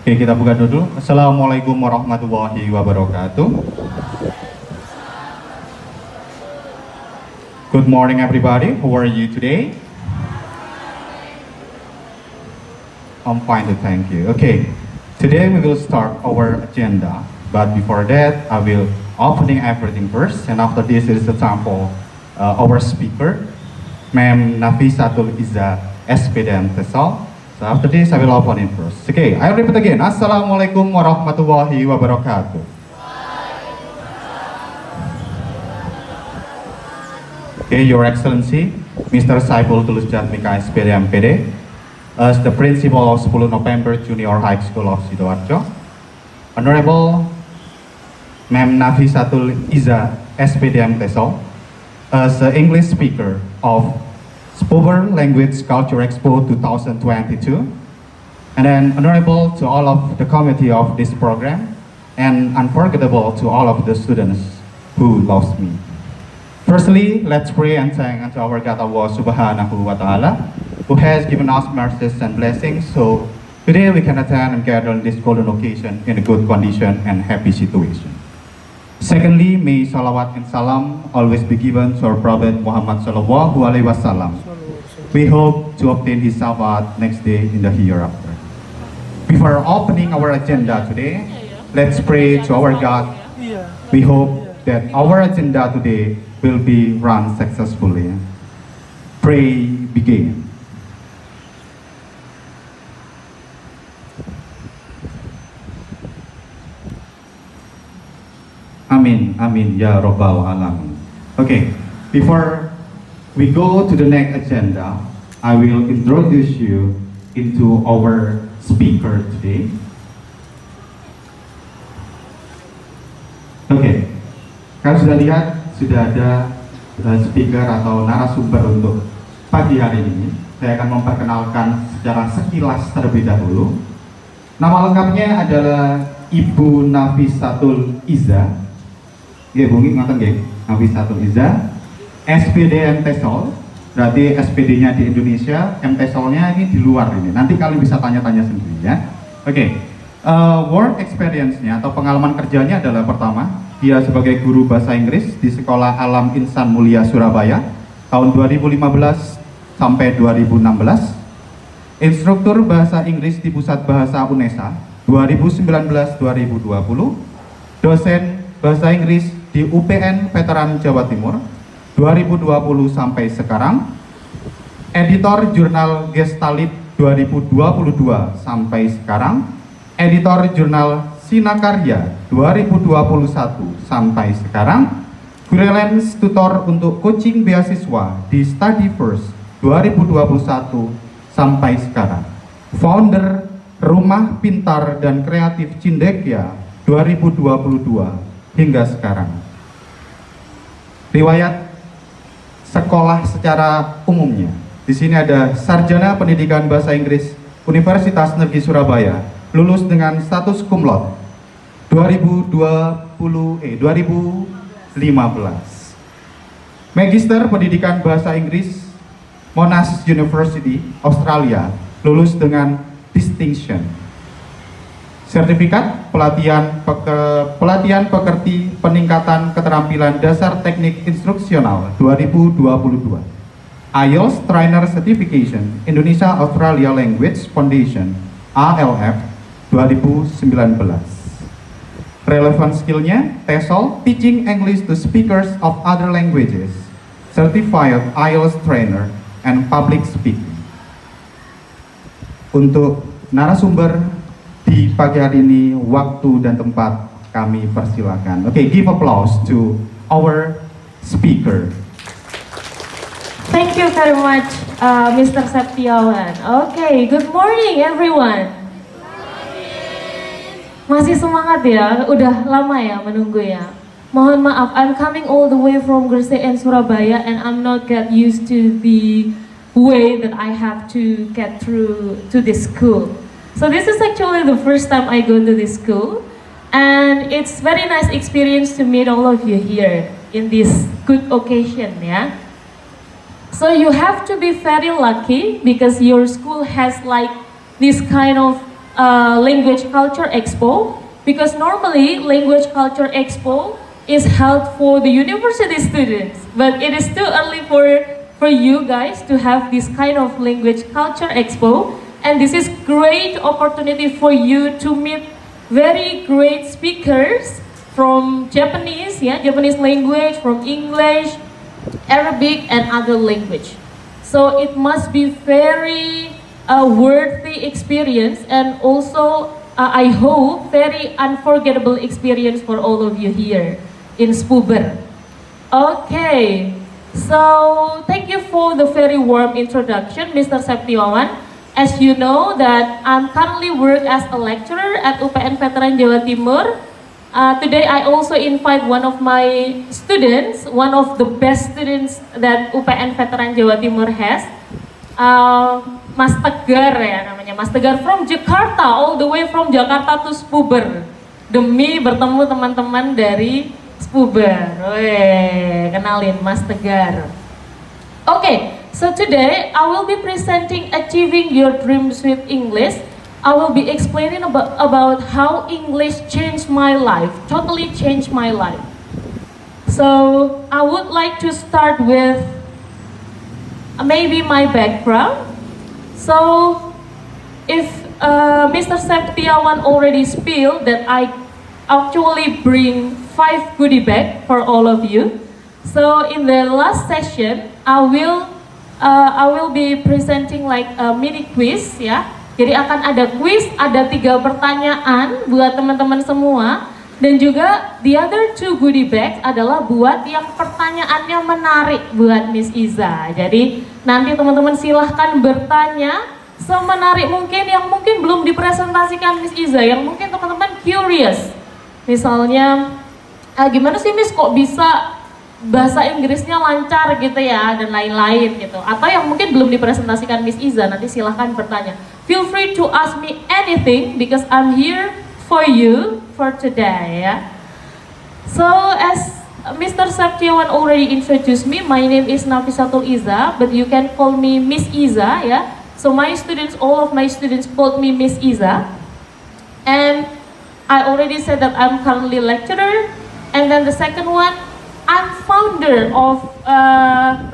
Oke, kita buka dulu. Assalamualaikum warahmatullahi wabarakatuh. Good morning, everybody. How are you today? I'm fine, thank you. Okay, today we will start our agenda. But before that, I will opening everything first. And after this, it is the time for our speaker, Ma'am Nafisatul Izzah, SPDM TESOL. So after this, I will open it first. Okay, I repeat again. Assalamualaikum warahmatullahi wabarakatuh. Okay, Your Excellency, Mr. Saiful Tulus Jatmika, SPD MPD, as the Principal of 10 November Junior High School of Sidoarjo, Honorable Ma'am Nafisatul Izzah, SPDM TESOL, as the English speaker of Spover Language Culture Expo 2022, and then honorable to all of the committee of this program, and unforgettable to all of the students who loves me. Firstly, let's pray and thank unto our God Allah Subhanahu wa Ta'ala, who has given us mercies and blessings, so today we can attend and gather on this golden occasion in a good condition and happy situation. Secondly, may salawat and salam always be given to our Prophet Muhammad Sallallahu Alaihi Wasallam. We hope to obtain his salawat next day in the hereafter. Before opening our agenda today, let's pray to our God. We hope that our agenda today will be run successfully. Pray begin. Amin, amin, ya Rabbal Alamin. Okay, before we go to the next agenda, I will introduce you into our speaker today. Okay, kalian sudah lihat, sudah ada speaker atau narasumber untuk pagi hari ini. Saya akan memperkenalkan secara sekilas terlebih dahulu. Nama lengkapnya adalah Ibu Nafisatul Izzah. Ya, bungi ngatain nggih, Nafisatul Izzah, SPD TESOL. Berarti SPD-nya di Indonesia, TESOL-nya ini di luar ini. Nanti kalian bisa tanya-tanya sendiri ya. Oke, work experience-nya atau pengalaman kerjanya adalah pertama, dia sebagai guru bahasa Inggris di Sekolah Alam Insan Mulia Surabaya tahun 2015 sampai 2016. Instruktur bahasa Inggris di Pusat Bahasa UNESA 2019-2020. Dosen bahasa Inggris di UPN Veteran Jawa Timur 2020 sampai sekarang. Editor Jurnal Gestalit 2022 sampai sekarang. Editor Jurnal Sinakarya 2021 sampai sekarang. Freelance tutor untuk coaching beasiswa di Study First 2021 sampai sekarang. Founder Rumah Pintar dan Kreatif Cindekya 2022 hingga sekarang. Riwayat sekolah secara umumnya. Di sini ada Sarjana Pendidikan Bahasa Inggris Universitas Negeri Surabaya, lulus dengan status cum laude 2015. Magister Pendidikan Bahasa Inggris Monash University, Australia, lulus dengan distinction. Sertifikat pelatihan pekerti peningkatan keterampilan dasar teknik instruksional 2022. IELTS Trainer Certification Indonesia Australia Language Foundation ALF 2019. Relevant skillnya TESOL Teaching English to Speakers of Other Languages, Certified IELTS Trainer and Public Speaking. Untuk narasumber di pagi hari ini, waktu dan tempat kami persilakan. Okay, give applause to our speaker. Thank you very much, Mr. Septiawan. Okay, good morning everyone. Masih semangat ya? Udah lama ya menunggu ya? Mohon maaf, I'm coming all the way from Gresik and Surabaya and I'm not get used to the way that I have to get through to this school. So this is actually the first time I go to this school, and it's very nice experience to meet all of you here in this good occasion, yeah. So you have to be very lucky because your school has like this kind of Language Culture Expo, because normally Language Culture Expo is held for the university students, but it is too early for you guys to have this kind of Language Culture Expo, and this is great opportunity for you to meet very great speakers from Japanese, Japanese language, from English, Arabic, and other language. So it must be very worthy experience, and also I hope very unforgettable experience for all of you here in Spuber. Okay, so thank you for the very warm introduction, Mr. Septiawan. As you know that I'm currently work as a lecturer at UPN Veteran Jawa Timur. Today I also invite one of my students, one of the best students that UPN Veteran Jawa Timur has, Mas Tegar ya namanya, Mas Tegar from Jakarta, all the way from Jakarta to Spuber, demi bertemu teman-teman dari Spuber. Weh, kenalin Mas Tegar. Okay, so today I will be presenting Achieving Your Dreams with English. I will be explaining about how English changed my life, totally changed my life. So I would like to start with maybe my background. So if Mr. Septiawan already spilled that I actually bring 5 goodie bag for all of you. So in the last session, I will be presenting like a mini quiz ya. Jadi akan ada quiz, ada 3 pertanyaan buat teman-teman semua, dan juga the other 2 goodie bags adalah buat yang pertanyaannya menarik buat Miss Iza. Jadi nanti teman-teman silahkan bertanya semenarik mungkin, yang mungkin belum dipresentasikan Miss Iza, yang mungkin teman-teman curious. Misalnya, gimana sih Miss kok bisa bahasa Inggrisnya lancar gitu ya, dan lain-lain gitu. Atau yang mungkin belum dipresentasikan Miss Iza, nanti silahkan bertanya. Feel free to ask me anything because I'm here for you for today ya. So as Mr. Septiawan already introduced me, my name is Nafisatul Iza, but you can call me Miss Iza ya. So my students, all of my students called me Miss Iza. And I already said that I'm currently lecturer. And then the second one, I'm founder of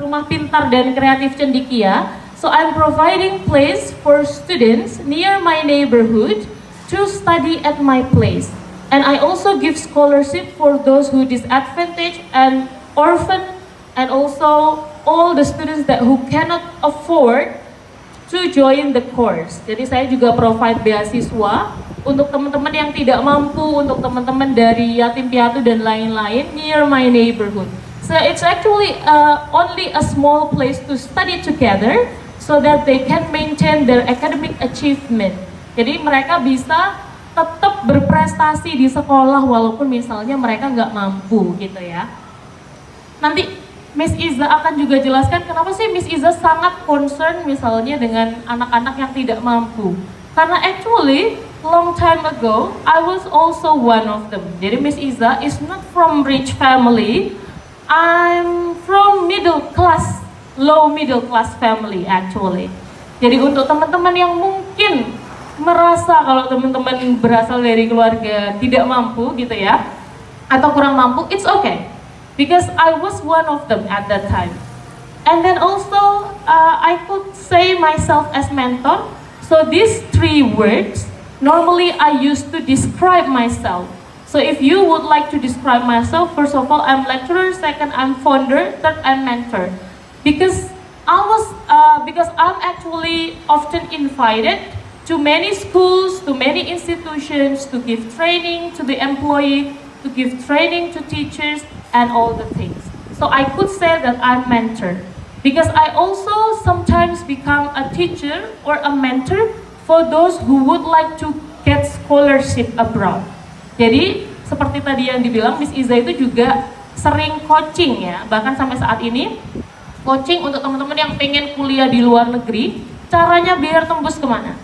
Rumah Pintar dan Kreatif Cendikia. So I'm providing place for students near my neighborhood to study at my place. And I also give scholarship for those who disadvantaged and orphan, and also all the students who cannot afford to join the course. Jadi saya juga provide beasiswa untuk teman-teman yang tidak mampu, untuk teman-teman dari yatim piatu dan lain-lain near my neighborhood. So it's actually only a small place to study together so that they can maintain their academic achievement. Jadi mereka bisa tetap berprestasi di sekolah walaupun misalnya mereka nggak mampu gitu ya. Nanti Miss Iza akan juga jelaskan kenapa sih Miss Iza sangat concern misalnya dengan anak-anak yang tidak mampu. Karena actually long time ago I was also one of them. Jadi Miss Iza is not from rich family. I'm from middle class, low middle class family actually. Jadi untuk teman-teman yang mungkin merasa kalau teman-teman berasal dari keluarga tidak mampu gitu ya, atau kurang mampu, it's okay. Because I was one of them at that time. And then also I could say myself as mentor. So these 3 words normally I used to describe myself. So if you would like to describe myself, first of all, I'm lecturer, second I'm founder, third I'm mentor. Because I'm actually often invited to many schools, to many institutions to give training to the employee, to give training to teachers and all the things. So I could say that I'm mentor. Because I also sometimes become a teacher or a mentor for those who would like to get scholarship abroad. Jadi seperti tadi yang dibilang, Miss Iza itu juga sering coaching ya, bahkan sampai saat ini coaching untuk teman-teman yang pengen kuliah di luar negeri. Caranya biar tembus kemana?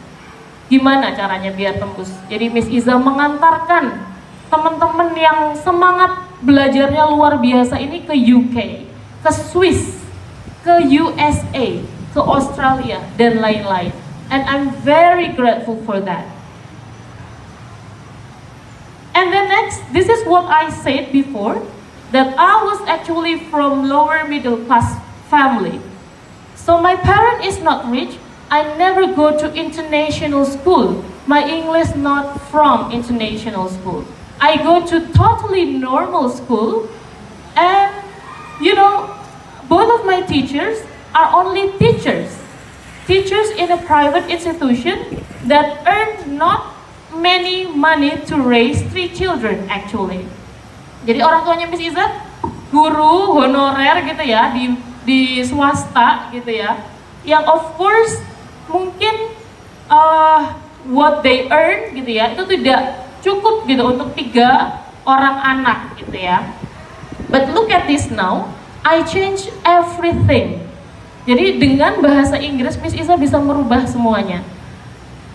Gimana caranya biar tembus? Jadi Miss Iza mengantarkan teman-teman yang semangat belajarnya luar biasa ini ke UK, ke Swiss, ke USA, ke Australia dan lain-lain. And I'm very grateful for that. next, this is what I said before, that I was actually from lower middle class family. So my parent is not rich. I never go to international school. My English not from international school. I go to totally normal school, and you know, both of my teachers are only teachers. Teachers in a private institution that earn not many money to raise 3 children actually. Jadi orang tuanya Miss Izzat guru honorer gitu ya di swasta gitu ya. Yang of course mungkin what they earn gitu ya itu tidak cukup gitu untuk 3 orang anak gitu ya. But look at this now, I change everything. Jadi dengan bahasa Inggris Miss Iza bisa merubah semuanya.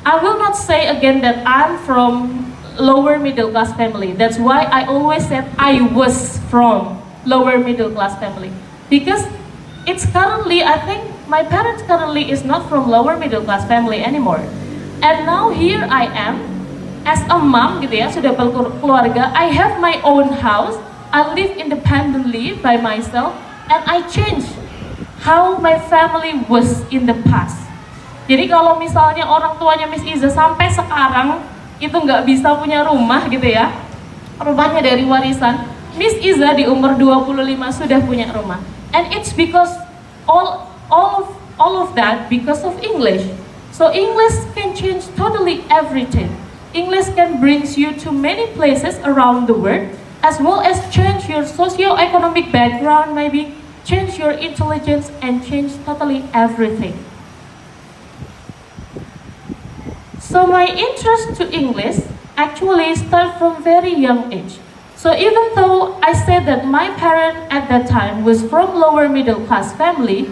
I will not say again that I'm from lower middle class family. That's why I always said I was from lower middle class family. Because it's currently, I think my parents currently is not from lower middle class family anymore. And now here I am as a mom gitu ya, sudah berkeluarga. I have my own house. I live independently by myself, and I change how my family was in the past. Jadi kalau misalnya orang tuanya Miss Iza sampai sekarang itu nggak bisa punya rumah gitu ya, rumahnya dari warisan, Miss Iza di umur 25 sudah punya rumah. And it's because all of that because of English. So English can change totally everything. English can brings you to many places around the world, as well as change your socio-economic background, maybe change your intelligence and change totally everything. So my interest to English actually start from very young age. So even though I said that my parent at that time was from lower middle class family,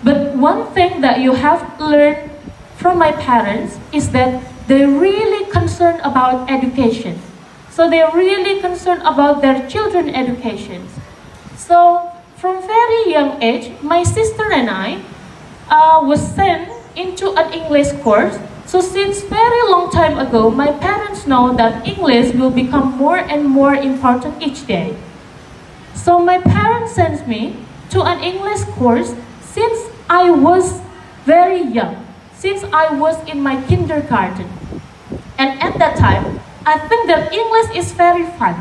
but one thing that you have learned from my parents is that they're really concerned about education. So they're really concerned about their children's education. So from very young age, my sister and I was sent into an English course. So since very long time ago, my parents know that English will become more and more important each day. So my parents sent me to an English course since I was very young, since I was in my kindergarten. And at that time, I think that English is very fun.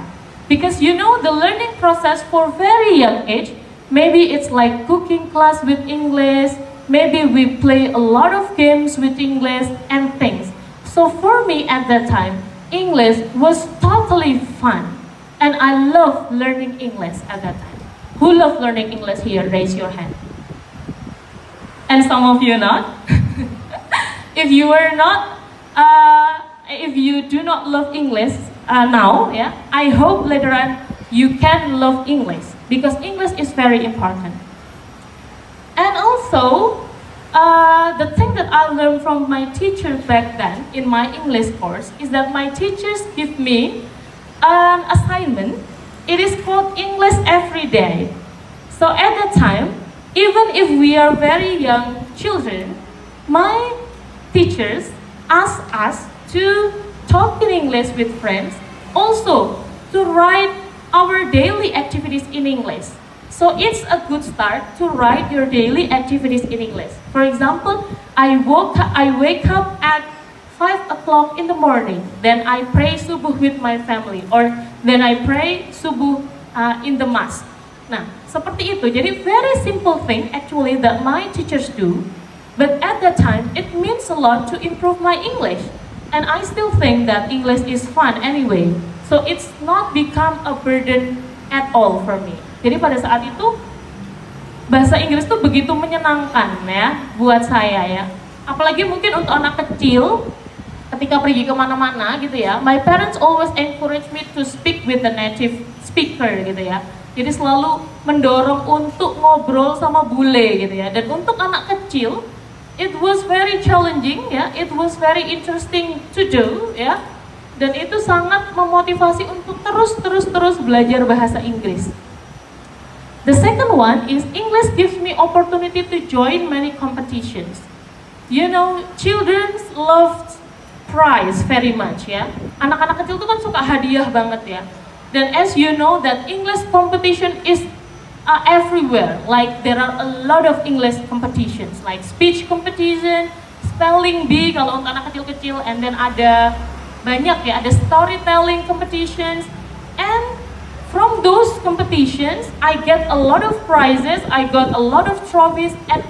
Because you know the learning process for very young age, maybe it's like cooking class with English, maybe we play a lot of games with English and things. So for me at that time, English was totally fun. And I love learning English at that time. Who love learning English here? Raise your hand. And some of you not. If you are not, if you do not love English now, yeah, I hope later on you can love English. Because English is very important. And also, the thing that I learned from my teacher back then in my English course is that my teachers give me an assignment. It is called English Every Day. So at that time, even if we are very young children, my teachers ask us to talk in English with friends, also to write our daily activities in English. So it's a good start to write your daily activities in English. For example, I wake up at 5 o'clock in the morning. Then I pray subuh with my family, or then I pray subuh in the mosque. Nah, seperti itu. Jadi very simple thing actually that my teachers do. But at that time, it means a lot to improve my English. And I still think that English is fun anyway. So it's not become a burden at all for me. Jadi pada saat itu bahasa Inggris tuh begitu menyenangkan ya buat saya ya. Apalagi mungkin untuk anak kecil ketika pergi kemana-mana gitu ya. My parents always encourage me to speak with the native speaker gitu ya. Jadi selalu mendorong untuk ngobrol sama bule gitu ya. Dan untuk anak kecil, it was very challenging ya. It was very interesting to do ya. Dan itu sangat memotivasi untuk terus belajar bahasa Inggris. The second one is English gives me opportunity to join many competitions. You know, children love prize very much ya. Anak-anak kecil tuh kan suka hadiah banget ya. Dan as you know that English competition is everywhere. Like there are a lot of English competitions, like speech competition, spelling bee kalau untuk anak kecil-kecil, and then ada banyak ya, ada storytelling competitions, and from those competitions I get a lot of prizes, I got a lot of trophies, and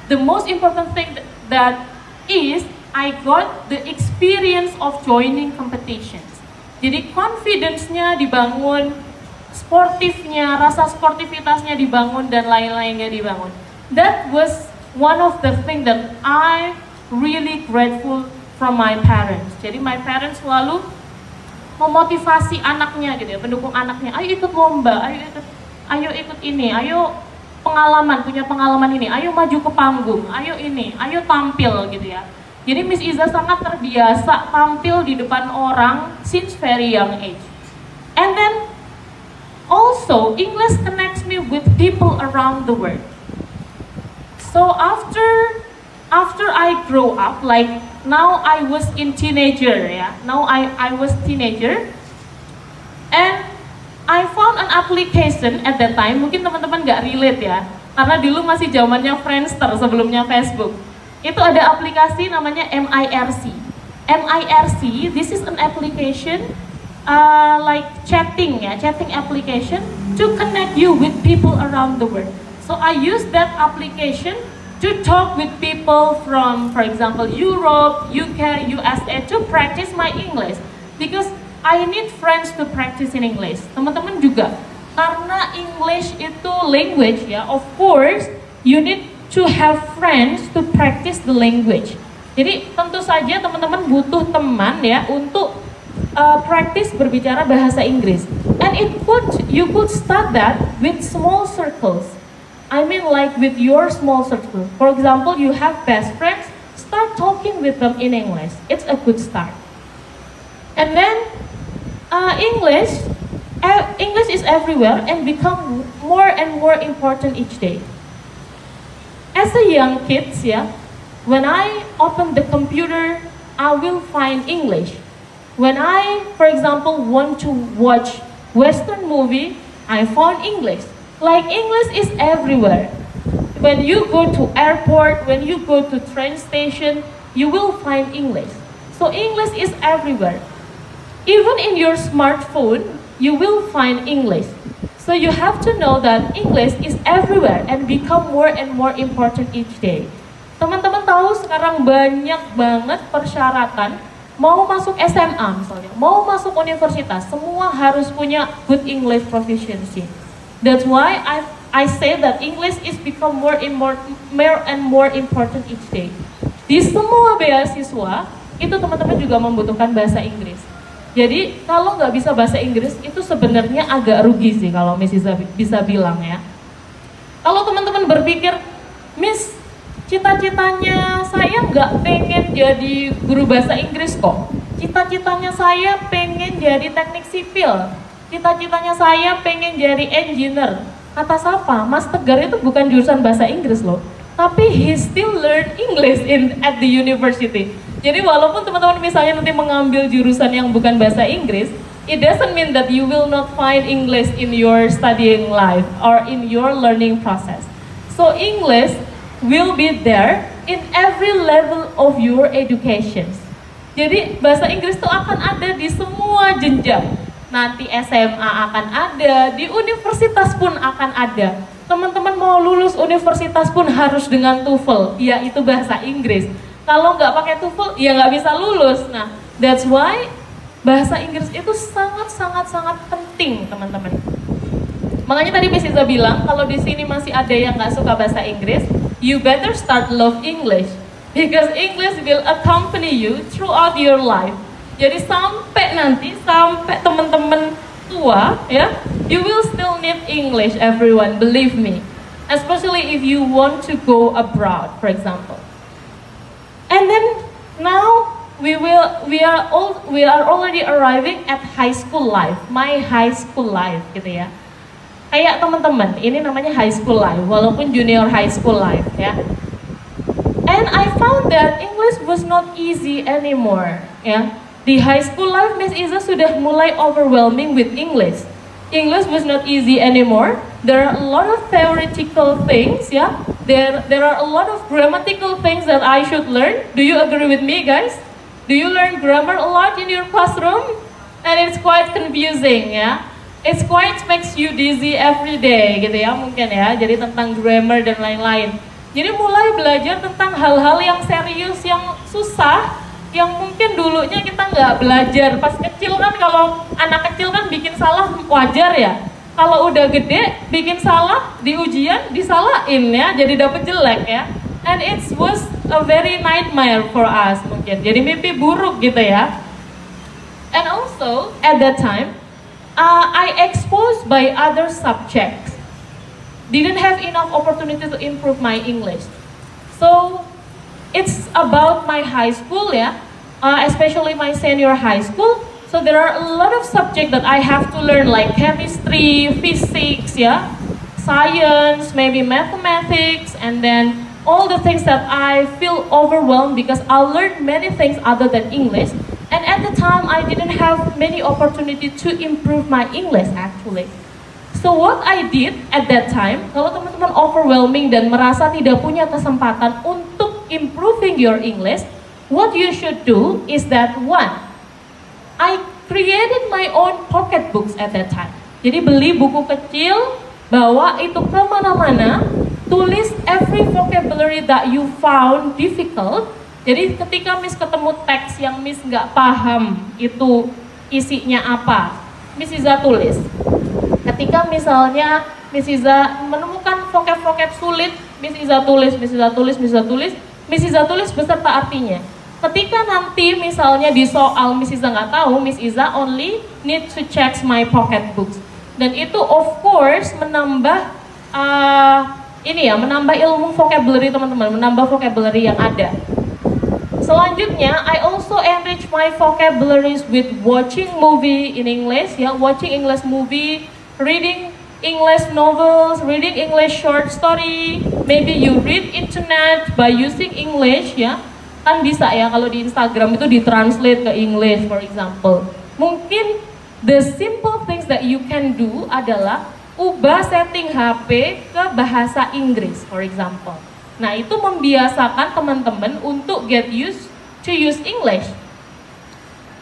the most important thing that is I got the experience of joining competitions. Jadi confidence-nya dibangun, sportifnya, rasa sportivitasnya dibangun, dan lain-lainnya dibangun. That was one of the things that I really grateful from my parents. Jadi my parents selalu memotivasi anaknya gitu ya, mendukung anaknya. Ayo ikut lomba, ayo ikut ini, ayo punya pengalaman ini, ayo maju ke panggung, ayo ini, ayo tampil gitu ya. Jadi Miss Iza sangat terbiasa tampil di depan orang since very young age. And then also English connects me with people around the world. So after I grow up, like now I was in teenager ya. Now I was teenager, and I found an application at that time. Mungkin teman-teman nggak relate ya, karena dulu masih zamannya Friendster sebelumnya Facebook. Itu ada aplikasi namanya MIRC. MIRC, this is an application like chatting application to connect you with people around the world. So I use that application to talk with people from, for example, Europe, UK, USA to practice my English, because I need friends to practice in English. Teman-teman juga, karena English itu language ya, of course you need to have friends to practice the language. Jadi tentu saja teman-teman butuh teman ya untuk practice berbicara bahasa Inggris. And you could start that with small circles. I mean like with your small circle. For example, you have best friends, start talking with them in English. It's a good start. And then English is everywhere and become more and more important each day. As a young kids, yeah, when I open the computer, I will find English. When I, for example, want to watch Western movie, I found English. Like English is everywhere. When you go to airport, when you go to train station, you will find English. So English is everywhere. Even in your smartphone, you will find English. So you have to know that English is everywhere and become more and more important each day. Teman-teman tahu sekarang banyak banget persyaratan mau masuk SMA misalnya, mau masuk universitas, semua harus punya good English proficiency. That's why I say that English is become more and more important each day. Di semua beasiswa itu teman-teman juga membutuhkan bahasa Inggris. Jadi kalau nggak bisa bahasa Inggris itu sebenarnya agak rugi sih kalau Miss Iza bisa bilang ya. Kalau teman-teman berpikir, Miss, cita-citanya saya nggak pengen jadi guru bahasa Inggris kok. Cita-citanya saya pengen jadi teknik sipil. Cita-citanya saya pengen jadi engineer. Kata siapa? Mas Tegar itu bukan jurusan bahasa Inggris loh. Tapi he still learn English at the university. Jadi walaupun teman-teman misalnya nanti mengambil jurusan yang bukan bahasa Inggris, it doesn't mean that you will not find English in your studying life or in your learning process. So English will be there in every level of your education. Jadi bahasa Inggris itu akan ada di semua jenjang. Nanti SMA akan ada, di universitas pun akan ada. Teman-teman mau lulus universitas pun harus dengan TOEFL, yaitu bahasa Inggris. Kalau nggak pakai TOEFL, ya nggak bisa lulus. Nah, that's why bahasa Inggris itu sangat penting, teman-teman. Makanya tadi Miss Iza bilang, kalau di sini masih ada yang nggak suka bahasa Inggris, you better start love English, because English will accompany you throughout your life. Jadi sampai teman-teman tua, ya, you will still need English, everyone, believe me. Especially if you want to go abroad, for example. And then now we are already arriving at high school life, my high school life, gitu ya. Kayak teman-teman, ini namanya high school life, walaupun junior high school life, ya. And I found that English was not easy anymore, ya. Di high school life, Miss Iza sudah mulai overwhelming with English. English was not easy anymore. There are a lot of theoretical things, yeah. There are a lot of grammatical things that I should learn. Do you agree with me, guys? Do you learn grammar a lot in your classroom? And it's quite confusing, ya. It's quite makes you dizzy every day, gitu ya, mungkin ya. Jadi tentang grammar dan lain-lain. Jadi mulai belajar tentang hal-hal yang serius, yang susah, yang mungkin dulunya kita nggak belajar. Pas kecil kan, kalau anak kecil kan bikin salah wajar ya. Kalau udah gede bikin salah di ujian disalahin ya, jadi dapet jelek ya. And it was a very nightmare for us mungkin. Jadi mimpi buruk gitu ya. And also at that time, I exposed by other subjects. Didn't have enough opportunity to improve my English. So it's about my high school ya, especially my senior high school. So there are a lot of subjects that I have to learn like chemistry, physics ya, science, maybe mathematics, and then all the things that I feel overwhelmed because I learned many things other than English. And at the time I didn't have many opportunity to improve my English actually. So what I did at that time, kalau teman-teman overwhelming dan merasa tidak punya kesempatan untuk improving your English, what you should do is that one, I created my own pocket books at that time. Jadi beli buku kecil, bawa itu kemana-mana, tulis every vocabulary that you found difficult. Jadi ketika Miss ketemu teks yang Miss nggak paham itu isinya apa, Miss Iza tulis. Ketika misalnya Miss Iza menemukan vocab sulit, Miss Iza tulis, Miss Iza tulis, Miss Iza tulis, Miss Iza tulis beserta artinya. Ketika nanti misalnya di soal Miss Iza nggak tahu, Miss Iza only need to check my pocket books. Dan itu of course menambah menambah ilmu vocabulary teman-teman, menambah vocabulary yang ada. Selanjutnya, I also enrich my vocabularies with watching movie in English, ya, watching English movie, reading English novels, reading English short story. Maybe you read internet by using English, ya, kan bisa ya kalau di Instagram itu ditranslate ke English, for example. Mungkin the simple things that you can do adalah ubah setting HP ke bahasa Inggris, for example. Nah, itu membiasakan teman-teman untuk get used to use English.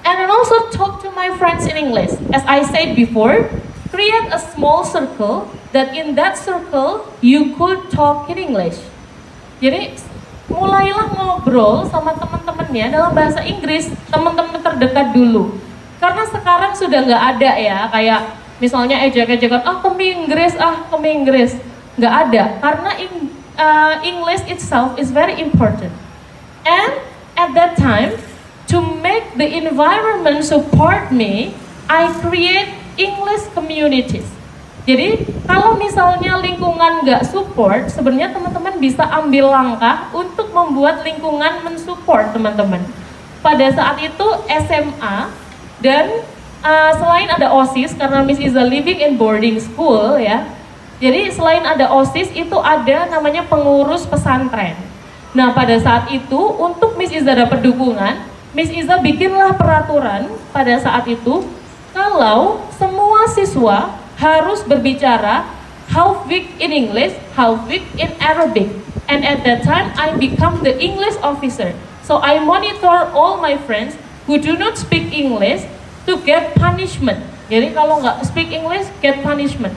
And then also talk to my friends in English. As I said before, create a small circle that in that circle you could talk in English. Jadi, mulailah ngobrol sama teman-temannya dalam bahasa Inggris, teman-teman terdekat dulu. Karena sekarang sudah nggak ada ya, kayak misalnya ejek-ejekan, kemi Inggris. Nggak ada, karena English itself is very important. And at that time, to make the environment support me, I create English communities. Jadi kalau misalnya lingkungan nggak support, sebenarnya teman-teman bisa ambil langkah untuk membuat lingkungan mensupport teman-teman. Pada saat itu SMA dan selain ada OSIS, karena Miss Iza living in boarding school ya. Jadi selain ada OSIS itu ada namanya pengurus pesantren. Nah pada saat itu untuk Miss Iza dapat dukungan, Miss Iza bikinlah peraturan pada saat itu kalau semua siswa harus berbicara half week in English, half week in Arabic. And at that time I become the English officer. So I monitor all my friends who do not speak English to get punishment. Jadi kalau nggak speak English, get punishment.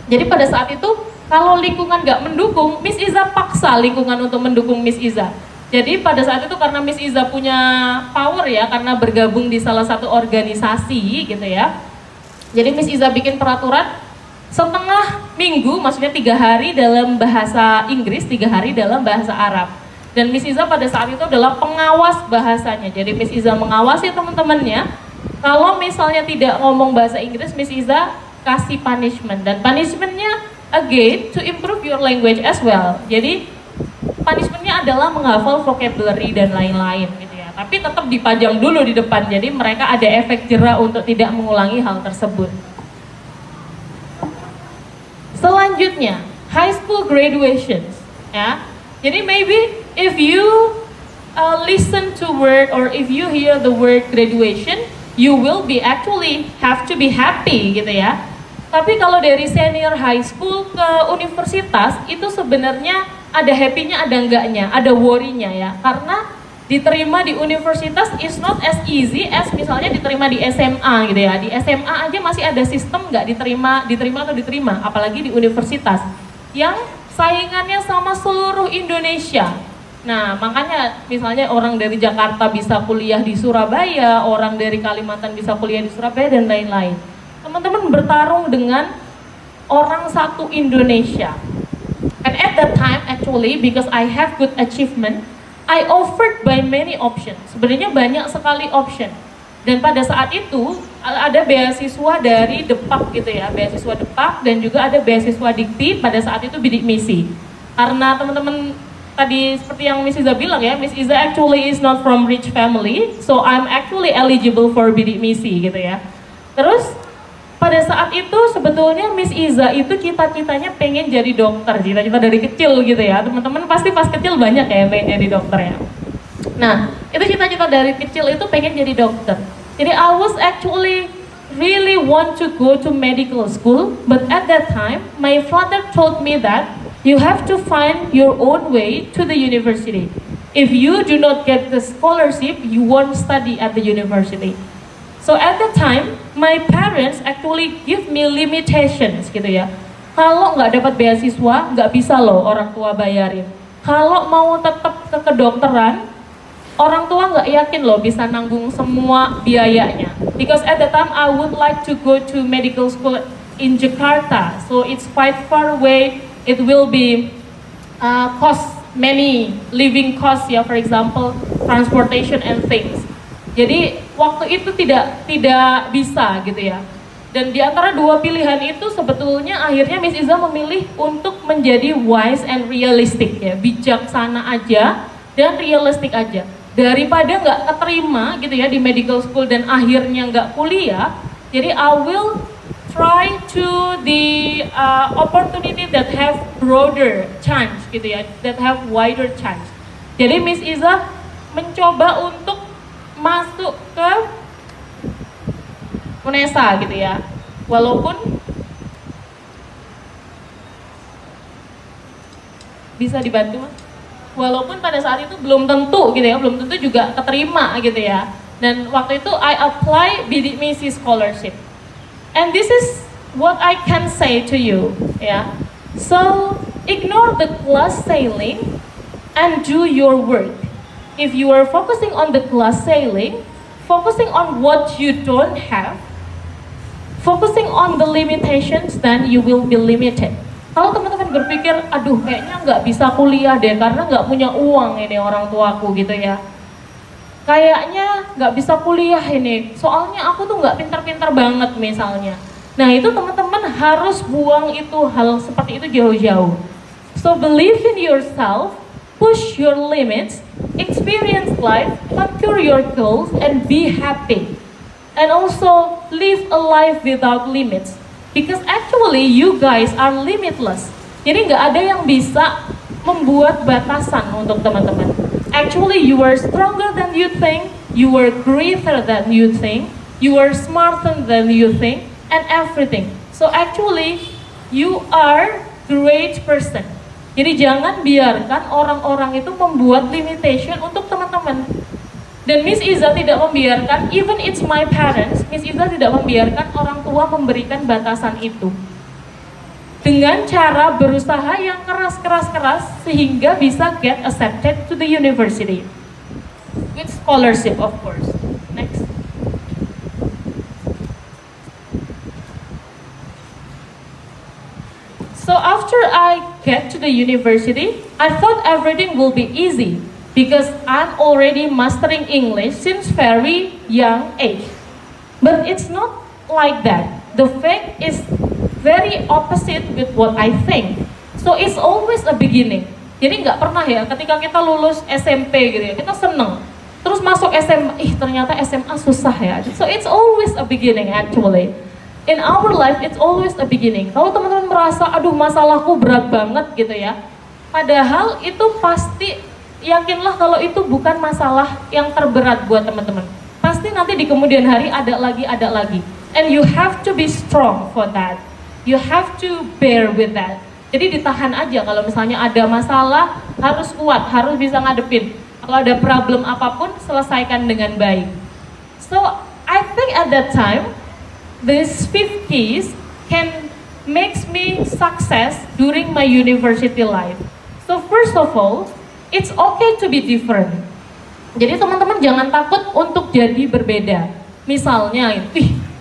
Jadi pada saat itu kalau lingkungan nggak mendukung, Miss Iza paksa lingkungan untuk mendukung Miss Iza. Jadi pada saat itu karena Miss Iza punya power ya, karena bergabung di salah satu organisasi gitu ya. Jadi Miss Iza bikin peraturan setengah minggu, maksudnya 3 hari dalam bahasa Inggris, 3 hari dalam bahasa Arab. Dan Miss Iza pada saat itu adalah pengawas bahasanya. Jadi Miss Iza mengawasi teman-temannya. Kalau misalnya tidak ngomong bahasa Inggris, Miss Iza kasih punishment, dan punishmentnya again to improve your language as well. Jadi punishmentnya adalah menghafal vocabulary dan lain-lain gitu ya. Tapi tetap dipajang dulu di depan, jadi mereka ada efek jera untuk tidak mengulangi hal tersebut. Selanjutnya high school graduations ya. Jadi maybe if you listen to word, or if you hear the word graduation, you will be actually have to be happy gitu ya. Tapi kalau dari senior high school ke universitas itu sebenarnya ada happy-nya, ada enggaknya, ada worry-nya ya. Karena diterima di universitas is not as easy as misalnya diterima di SMA gitu ya. Di SMA aja masih ada sistem nggak diterima atau diterima, apalagi di universitas yang saingannya sama seluruh Indonesia. Nah, makanya misalnya orang dari Jakarta bisa kuliah di Surabaya, orang dari Kalimantan bisa kuliah di Surabaya dan lain-lain. Teman-teman bertarung dengan orang satu Indonesia. And at that time actually, because I have good achievement, I offered by many options. Sebenarnya banyak sekali option. Dan pada saat itu ada beasiswa dari Depak gitu ya, beasiswa Depak, dan juga ada beasiswa Dikti, pada saat itu bidik misi. Karena teman-teman tadi seperti yang Miss Iza bilang ya, Miss Iza actually is not from rich family, so I'm actually eligible for bidik misi gitu ya. Terus pada saat itu sebetulnya Miss Iza itu cita-citanya pengen jadi dokter, cita-cita dari kecil gitu ya. Teman-teman pasti pas kecil banyak ya yang pengen jadi dokter ya. Nah, itu cita-cita dari kecil itu pengen jadi dokter. Jadi I was actually really want to go to medical school, but at that time my father told me that you have to find your own way to the university. If you do not get the scholarship, you won't study at the university. So at the time, my parents actually give me limitations gitu ya. Kalau nggak dapat beasiswa, nggak bisa loh orang tua bayarin. Kalau mau tetap ke kedokteran, orang tua nggak yakin loh bisa nanggung semua biayanya. Because at the time I would like to go to medical school in Jakarta, so it's quite far away. It will be cost many living costs ya, for example transportation and things. Jadi waktu itu tidak bisa gitu ya. Dan di antara dua pilihan itu sebetulnya akhirnya Miss Iza memilih untuk menjadi wise and realistic ya, bijaksana aja dan realistic aja. Daripada nggak keterima gitu ya di medical school dan akhirnya nggak kuliah, jadi I will try to the opportunity that have broader chance gitu ya, that have wider chance. Jadi Miss Iza mencoba untuk masuk ke UNESA gitu ya, walaupun bisa dibantu, walaupun pada saat itu belum tentu gitu ya, belum tentu juga keterima gitu ya. Dan waktu itu I apply bidik misi scholarship, and this is what I can say to you ya. So ignore the class sailing and do your work. If you are focusing on the class sailing, focusing on what you don't have, focusing on the limitations, then you will be limited. Kalau teman-teman berpikir, aduh kayaknya nggak bisa kuliah deh karena nggak punya uang ini orang tuaku gitu ya. Kayaknya nggak bisa kuliah ini, soalnya aku tuh nggak pintar-pintar banget misalnya. Nah itu teman-teman harus buang itu hal seperti itu jauh-jauh. So believe in yourself, push your limits, experience life, conquer your goals, and be happy. And also live a life without limits. Because actually you guys are limitless. Jadi nggak ada yang bisa membuat batasan untuk teman-teman. Actually you are stronger than you think, you are greater than you think, you are smarter than you think, and everything. So actually you are great person. Jadi jangan biarkan orang-orang itu membuat limitation untuk teman-teman. Dan Miss Iza tidak membiarkan, even it's my parents, Miss Iza tidak membiarkan orang tua memberikan batasan itu. Dengan cara berusaha yang keras sehingga bisa get accepted to the university. With scholarship of course. Next. So after I get to the university, I thought everything will be easy because I'm already mastering English since very young age. But it's not like that. The fact is very opposite with what I think. So it's always a beginning. Jadi nggak pernah ya ketika kita lulus SMP gitu ya, kita seneng. Terus masuk SMA, ternyata SMA susah ya. So it's always a beginning actually. In our life, it's always a beginning. Kalau teman-teman merasa, aduh masalahku berat banget gitu ya. Padahal itu pasti yakinlah kalau itu bukan masalah yang terberat buat teman-teman. Pasti nanti di kemudian hari ada lagi. And you have to be strong for that. You have to bear with that. Jadi ditahan aja kalau misalnya ada masalah, harus kuat, harus bisa ngadepin. Kalau ada problem apapun, selesaikan dengan baik. So, I think at that time, these 5 keys can makes me success during my university life. So first of all, it's okay to be different. Jadi teman-teman jangan takut untuk jadi berbeda. Misalnya,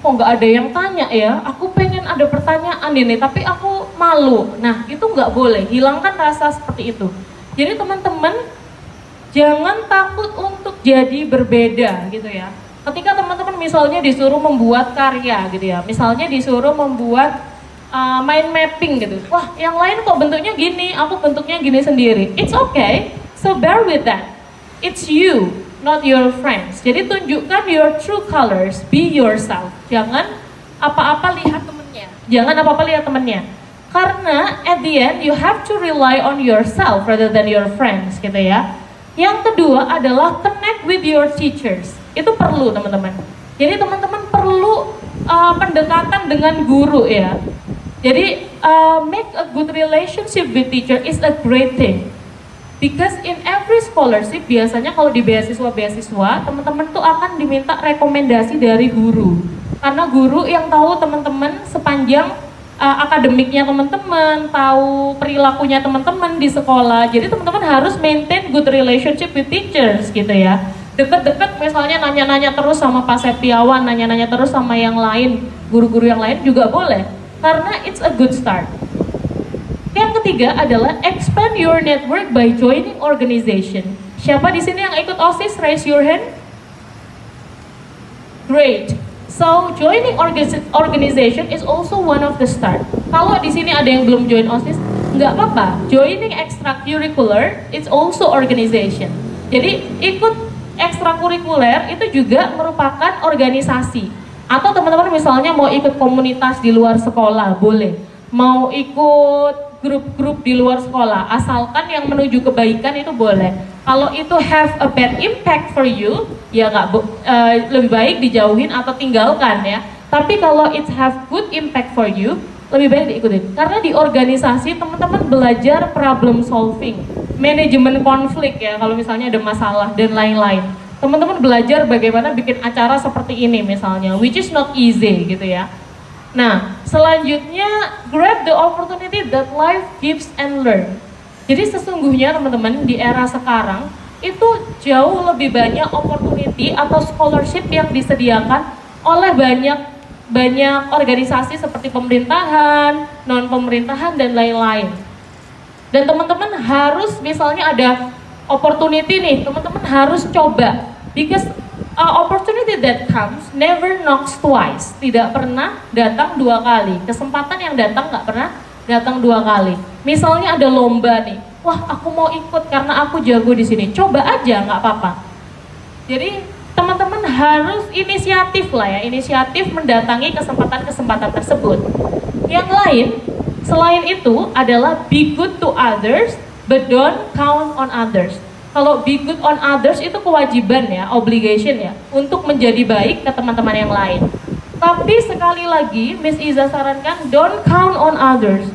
kok nggak ada yang tanya ya? Aku pengen ada pertanyaan ini, tapi aku malu. Nah, itu nggak boleh. Hilangkan rasa seperti itu. Jadi teman-teman jangan takut untuk jadi berbeda gitu ya. Ketika teman-teman misalnya disuruh membuat karya gitu ya, misalnya disuruh membuat mind mapping gitu. Wah, yang lain kok bentuknya gini, aku bentuknya gini sendiri. It's okay, so bear with that. It's you, not your friends. Jadi tunjukkan your true colors, be yourself. Jangan apa-apa lihat temennya. Jangan apa-apa lihat temennya. Karena at the end you have to rely on yourself rather than your friends gitu ya. Yang kedua adalah connect with your teachers. Itu perlu teman-teman. Jadi teman-teman perlu pendekatan dengan guru ya. Jadi make a good relationship with teacher is a great thing. Because in every scholarship biasanya kalau di beasiswa-beasiswa teman-teman tuh akan diminta rekomendasi dari guru. Karena guru yang tahu teman-teman sepanjang akademiknya teman-teman, tahu perilakunya teman-teman di sekolah. Jadi teman-teman harus maintain good relationship with teachers gitu ya. Deket-deket misalnya nanya-nanya terus sama Pak Septiawan, nanya-nanya terus sama yang lain, guru-guru yang lain juga boleh. Karena it's a good start. Yang ketiga adalah expand your network by joining organization. Siapa di sini yang ikut OSIS? Raise your hand. Great. So joining organization is also one of the start. Kalau di sini ada yang belum join OSIS, nggak apa-apa. Joining extracurricular it's also organization. Jadi ikut ekstrakurikuler itu juga merupakan organisasi. Atau teman-teman misalnya mau ikut komunitas di luar sekolah, boleh. Mau ikut grup-grup di luar sekolah, asalkan yang menuju kebaikan itu boleh. Kalau itu have a bad impact for you, ya lebih baik dijauhin atau tinggalkan ya. Tapi kalau it have good impact for you, lebih baik diikutin. Karena di organisasi teman-teman belajar problem solving, manajemen konflik ya, kalau misalnya ada masalah dan lain-lain. Teman-teman belajar bagaimana bikin acara seperti ini misalnya, which is not easy gitu ya. Nah, selanjutnya grab the opportunity that life gives and learn. Jadi sesungguhnya teman-teman di era sekarang itu jauh lebih banyak opportunity atau scholarship yang disediakan oleh banyak organisasi seperti pemerintahan, non pemerintahan dan lain-lain. Dan teman-teman harus misalnya ada opportunity nih, teman-teman harus coba. Because opportunity that comes never knocks twice. Tidak pernah datang 2 kali. Kesempatan yang datang nggak pernah datang 2 kali. Misalnya ada lomba nih, wah aku mau ikut karena aku jago di sini. Coba aja, nggak apa-apa. Jadi teman-teman harus inisiatif lah ya, inisiatif mendatangi kesempatan-kesempatan tersebut. Yang lain selain itu adalah be good to others, but don't count on others. Kalau be good on others itu kewajiban ya, obligation ya, untuk menjadi baik ke teman-teman yang lain. Tapi sekali lagi, Miss Iza sarankan, don't count on others.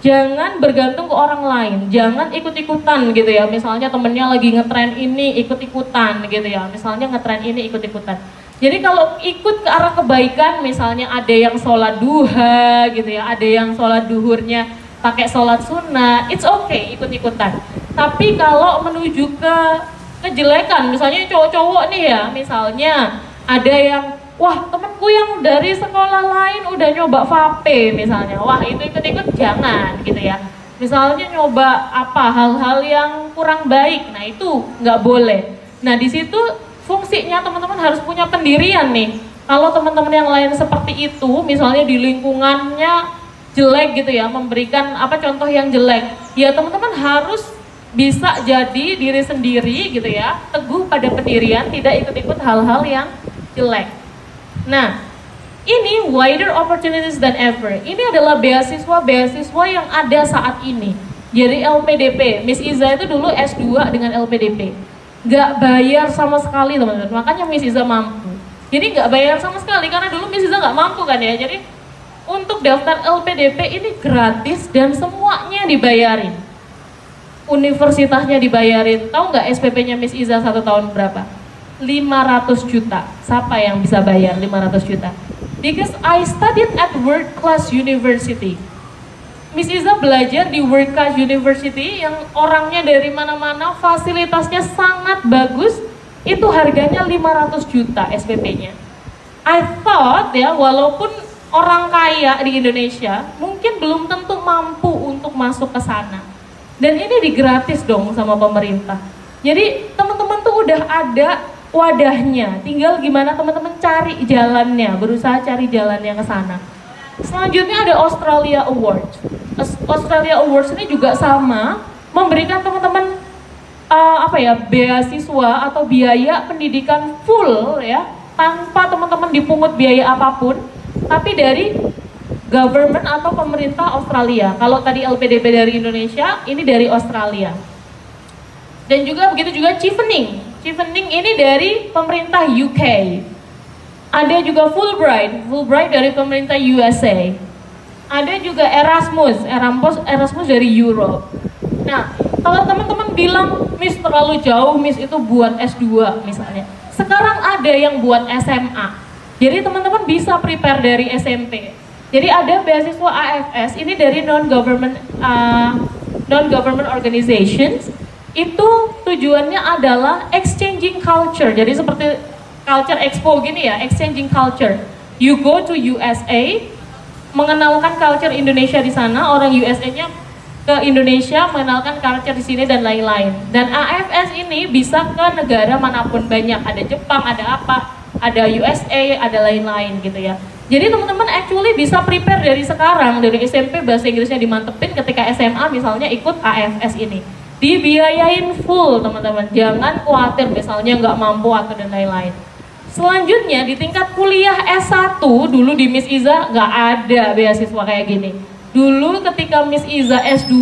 Jangan bergantung ke orang lain, jangan ikut-ikutan gitu ya. Misalnya temennya lagi ngetren ini, ikut-ikutan gitu ya. Misalnya ngetren ini, ikut-ikutan. Jadi kalau ikut ke arah kebaikan, misalnya ada yang sholat duha gitu ya, ada yang sholat duhurnya pakai sholat sunnah, it's okay ikut-ikutan. Tapi kalau menuju ke kejelekan, misalnya cowok-cowok nih ya, misalnya ada yang, wah temenku yang dari sekolah lain udah nyoba vape misalnya, wah itu ikut-ikut jangan gitu ya. Misalnya nyoba apa hal-hal yang kurang baik, nah itu nggak boleh. Nah di situ fungsinya teman-teman harus punya pendirian nih. Kalau teman-teman yang lain seperti itu, misalnya di lingkungannya jelek gitu ya, memberikan apa contoh yang jelek, ya teman-teman harus bisa jadi diri sendiri gitu ya, teguh pada pendirian, tidak ikut-ikut hal-hal yang jelek. Nah, ini wider opportunities than ever. Ini adalah beasiswa-beasiswa yang ada saat ini. Jadi LPDP, Miss Iza itu dulu S2 dengan LPDP. Nggak bayar sama sekali teman-teman, makanya Miss Iza mampu. Jadi nggak bayar sama sekali, karena dulu Miss Iza nggak mampu kan ya. Jadi untuk daftar LPDP ini gratis dan semuanya dibayarin. Universitasnya dibayarin. Tahu nggak SPP-nya Miss Iza 1 tahun berapa? 500 juta. Siapa yang bisa bayar 500 juta? Because I studied at world class university. Miss Iza belajar di World Class University yang orangnya dari mana-mana, fasilitasnya sangat bagus, itu harganya 500 juta SPP-nya. I thought ya, walaupun orang kaya di Indonesia, mungkin belum tentu mampu untuk masuk ke sana. Dan ini digratis dong sama pemerintah. Jadi teman-teman tuh udah ada wadahnya, tinggal gimana teman-teman cari jalannya, berusaha cari jalannya ke sana. Selanjutnya ada Australia Awards. Australia Awards ini juga sama, memberikan teman-teman beasiswa atau biaya pendidikan full ya, tanpa teman-teman dipungut biaya apapun, tapi dari government atau pemerintah Australia. Kalau tadi LPDP dari Indonesia, ini dari Australia. Dan juga begitu juga Chevening. Chevening ini dari pemerintah UK. Ada juga Fulbright dari pemerintah USA. Ada juga Erasmus dari Europe. Nah, kalau teman-teman bilang, Miss terlalu jauh, Miss itu buat S2 misalnya. Sekarang ada yang buat SMA. Jadi teman-teman bisa prepare dari SMP. Jadi ada beasiswa AFS, ini dari non-government organizations. Itu tujuannya adalah exchanging culture. Jadi seperti Culture Expo gini ya, exchanging culture. You go to USA, mengenalkan culture Indonesia di sana, orang USA-nya ke Indonesia, mengenalkan culture di sini dan lain-lain. Dan AFS ini bisa ke negara manapun, banyak, ada Jepang, ada apa, ada USA, ada lain-lain gitu ya. Jadi teman-teman actually bisa prepare dari sekarang, dari SMP bahasa Inggrisnya dimantepin, ketika SMA misalnya ikut AFS ini. Dibiayain full teman-teman, jangan khawatir misalnya nggak mampu atau dan lain-lain. Selanjutnya di tingkat kuliah S1, dulu di Miss Iza nggak ada beasiswa kayak gini. Dulu ketika Miss Iza S2,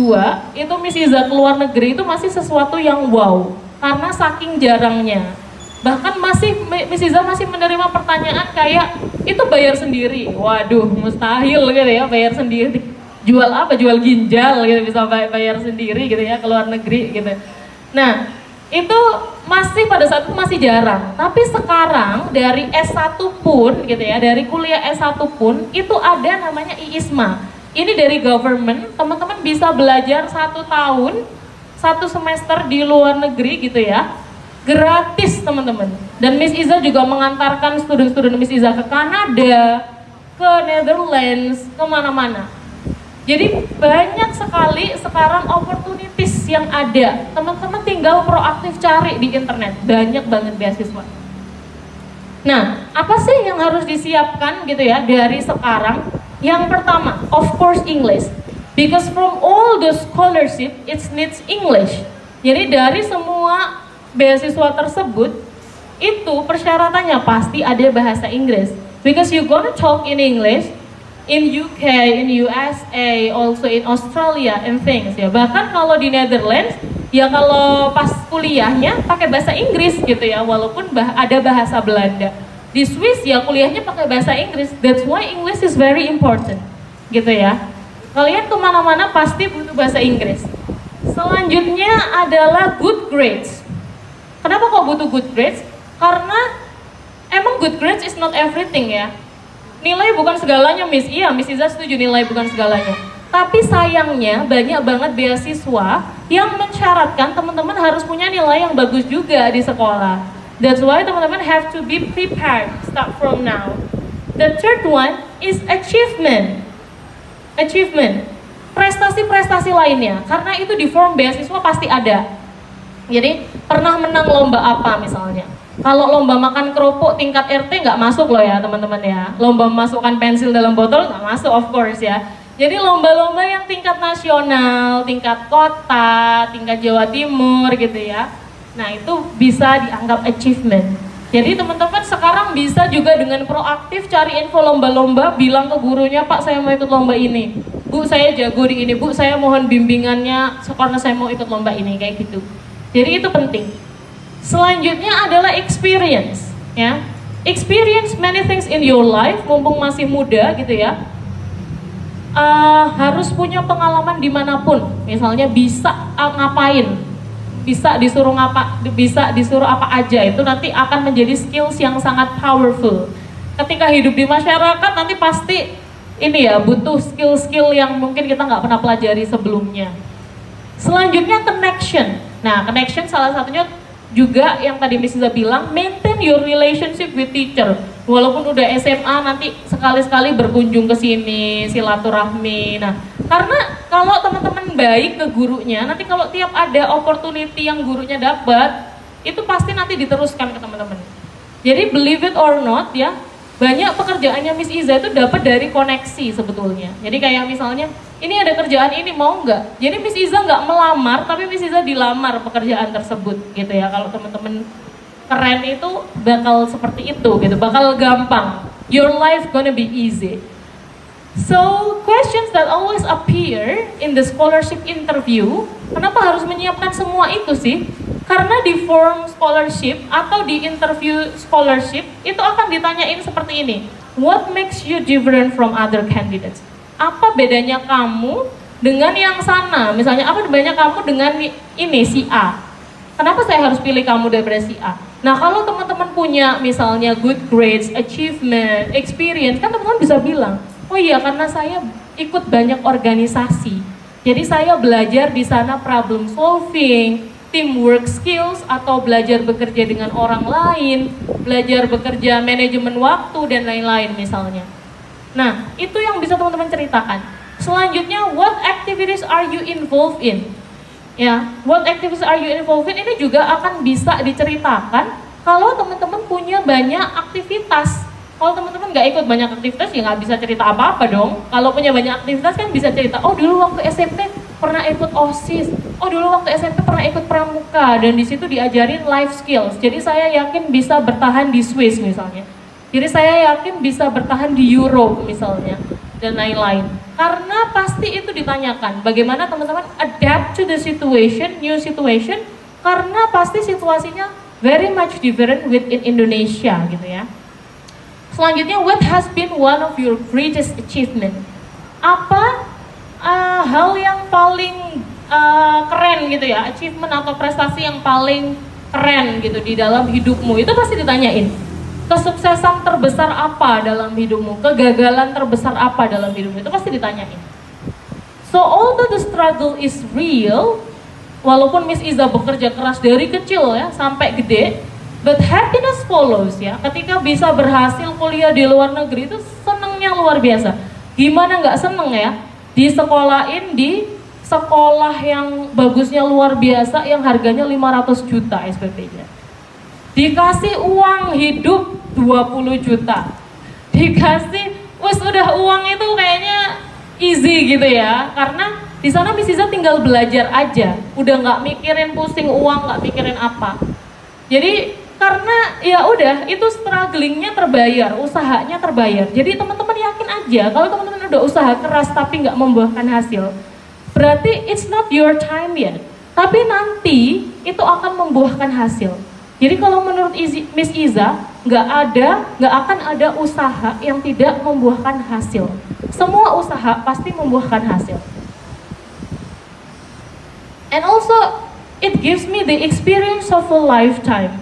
itu Miss Iza keluar negeri itu masih sesuatu yang wow, karena saking jarangnya. Bahkan Miss Iza masih menerima pertanyaan kayak, itu bayar sendiri? Waduh, mustahil gitu ya, bayar sendiri. Jual apa? Jual ginjal gitu, bisa bayar sendiri gitu ya, ke luar negeri gitu. Nah, itu masih pada saat itu masih jarang. Tapi sekarang dari S1 pun gitu ya, dari kuliah S1 pun itu ada namanya IISMA. Ini dari government, teman-teman bisa belajar 1 tahun, 1 semester di luar negeri gitu ya, gratis teman-teman. Dan Miss Iza juga mengantarkan studi-studi Miss Iza ke Kanada, ke Netherlands, kemana-mana. Jadi banyak sekali sekarang opportunities yang ada. Teman-teman tinggal proaktif cari di internet, banyak banget beasiswa. Nah, apa sih yang harus disiapkan gitu ya dari sekarang? Yang pertama, of course English. Because from all the scholarship, it needs English. Jadi dari semua beasiswa tersebut, itu persyaratannya pasti ada bahasa Inggris. Because you gonna talk in English, in UK, in USA, also in Australia and things ya. Bahkan kalau di Netherlands, ya kalau pas kuliahnya pakai bahasa Inggris gitu ya, walaupun ada bahasa Belanda. Di Swiss ya kuliahnya pakai bahasa Inggris. That's why English is very important gitu ya. Kalian kemana-mana pasti butuh bahasa Inggris. Selanjutnya adalah good grades. Kenapa kok butuh good grades? Karena emang good grades is not everything ya. Nilai bukan segalanya Miss, iya Miss Iza setuju nilai bukan segalanya. Tapi sayangnya banyak banget beasiswa yang mensyaratkan teman-teman harus punya nilai yang bagus juga di sekolah. That's why teman-teman have to be prepared, start from now. The third one is achievement. Achievement, prestasi-prestasi lainnya, karena itu di form beasiswa pasti ada. Jadi pernah menang lomba apa misalnya. Kalau lomba makan kerupuk tingkat RT nggak masuk loh ya teman-teman ya. Lomba memasukkan pensil dalam botol nggak masuk of course ya. Jadi lomba-lomba yang tingkat nasional, tingkat kota, tingkat Jawa Timur gitu ya. Nah itu bisa dianggap achievement. Jadi teman-teman sekarang bisa juga dengan proaktif cari info lomba-lomba, bilang ke gurunya, Pak saya mau ikut lomba ini. Bu saya jago di ini, Bu saya mohon bimbingannya karena saya mau ikut lomba ini, kayak gitu. Jadi itu penting. Selanjutnya adalah experience, ya. Experience many things in your life, mumpung masih muda gitu ya. Harus punya pengalaman dimanapun, misalnya bisa ngapain, bisa disuruh apa aja, itu nanti akan menjadi skills yang sangat powerful. Ketika hidup di masyarakat nanti pasti ini ya, butuh skill-skill yang mungkin kita nggak pernah pelajari sebelumnya. Selanjutnya connection. Nah, connection salah satunya juga yang tadi Miss Iza bilang, maintain your relationship with teacher. Walaupun udah SMA nanti sekali-sekali berkunjung ke sini, silaturahmi. Nah, karena kalau teman-teman baik ke gurunya, nanti kalau tiap ada opportunity yang gurunya dapat, itu pasti nanti diteruskan ke teman-teman. Jadi believe it or not ya, banyak pekerjaannya Miss Iza itu dapat dari koneksi sebetulnya. Jadi kayak misalnya, ini ada kerjaan ini mau nggak? Jadi Miss Iza nggak melamar, tapi Miss Iza dilamar pekerjaan tersebut gitu ya. Kalau teman-teman keren itu bakal seperti itu gitu, bakal gampang. Your life gonna be easy. So questions that always appear in the scholarship interview, kenapa harus menyiapkan semua itu sih? Karena di form scholarship atau di interview scholarship itu akan ditanyain seperti ini. What makes you different from other candidates? Apa bedanya kamu dengan yang sana? Misalnya apa bedanya kamu dengan ini si A? Kenapa saya harus pilih kamu daripada si A? Nah, kalau teman-teman punya misalnya good grades, achievement, experience, kan teman-teman bisa bilang, oh iya karena saya ikut banyak organisasi. Jadi saya belajar di sana problem solving, teamwork skills, atau belajar bekerja dengan orang lain, belajar bekerja manajemen waktu dan lain-lain misalnya. Nah, itu yang bisa teman-teman ceritakan. Selanjutnya, what activities are you involved in? Ya, what activities are you involved in ini juga akan bisa diceritakan kalau teman-teman punya banyak aktivitas. Kalau teman-teman nggak ikut banyak aktivitas ya nggak bisa cerita apa-apa dong. Kalau punya banyak aktivitas kan bisa cerita, oh dulu waktu SMP pernah ikut OSIS, oh dulu waktu SMP pernah ikut pramuka, dan di situ diajarin life skills. Jadi saya yakin bisa bertahan di Swiss misalnya. Jadi saya yakin bisa bertahan di Europe misalnya, dan lain-lain. Karena pasti itu ditanyakan, bagaimana teman-teman adapt to the situation, new situation, karena pasti situasinya very much different within Indonesia gitu ya. Selanjutnya, what has been one of your greatest achievement? Apa hal yang paling keren gitu ya, achievement atau prestasi yang paling keren gitu di dalam hidupmu, itu pasti ditanyain. Kesuksesan terbesar apa dalam hidupmu, kegagalan terbesar apa dalam hidupmu, itu pasti ditanyain. So although the struggle is real, walaupun Miss Iza bekerja keras dari kecil ya sampai gede, but happiness follows ya. Ketika bisa berhasil kuliah di luar negeri itu senengnya luar biasa. Gimana nggak seneng ya? Disekolahin di sekolah yang bagusnya luar biasa yang harganya 500 juta SPP-nya. Dikasih uang hidup 20 juta. Dikasih, wes udah uang itu kayaknya easy gitu ya. Karena di sana Miss Iza tinggal belajar aja. Udah nggak mikirin pusing uang, nggak mikirin apa. Jadi karena ya udah itu strugglingnya terbayar, usahanya terbayar. Jadi teman-teman yakin aja kalau teman-teman udah usaha keras tapi nggak membuahkan hasil, berarti it's not your time yet. Tapi nanti itu akan membuahkan hasil. Jadi kalau menurut Miss Iza nggak akan ada usaha yang tidak membuahkan hasil. Semua usaha pasti membuahkan hasil. And also it gives me the experience of a lifetime.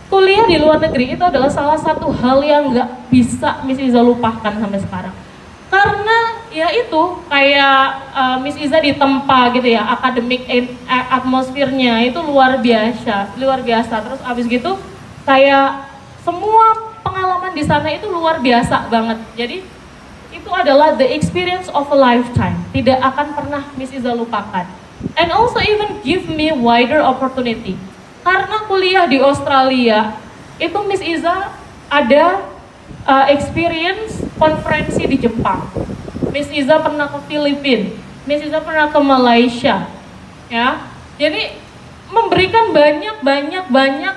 Kuliah di luar negeri itu adalah salah satu hal yang nggak bisa Miss Iza lupakan sampai sekarang. Karena ya itu kayak Miss Iza ditempa gitu ya, akademik atmosfernya itu luar biasa. Terus abis gitu kayak semua pengalaman di sana itu luar biasa banget. Jadi itu adalah the experience of a lifetime. Tidak akan pernah Miss Iza lupakan. And also even give me wider opportunity. Karena kuliah di Australia itu Miss Iza ada experience konferensi di Jepang. Miss Iza pernah ke Filipina, Miss Iza pernah ke Malaysia, ya. Jadi memberikan banyak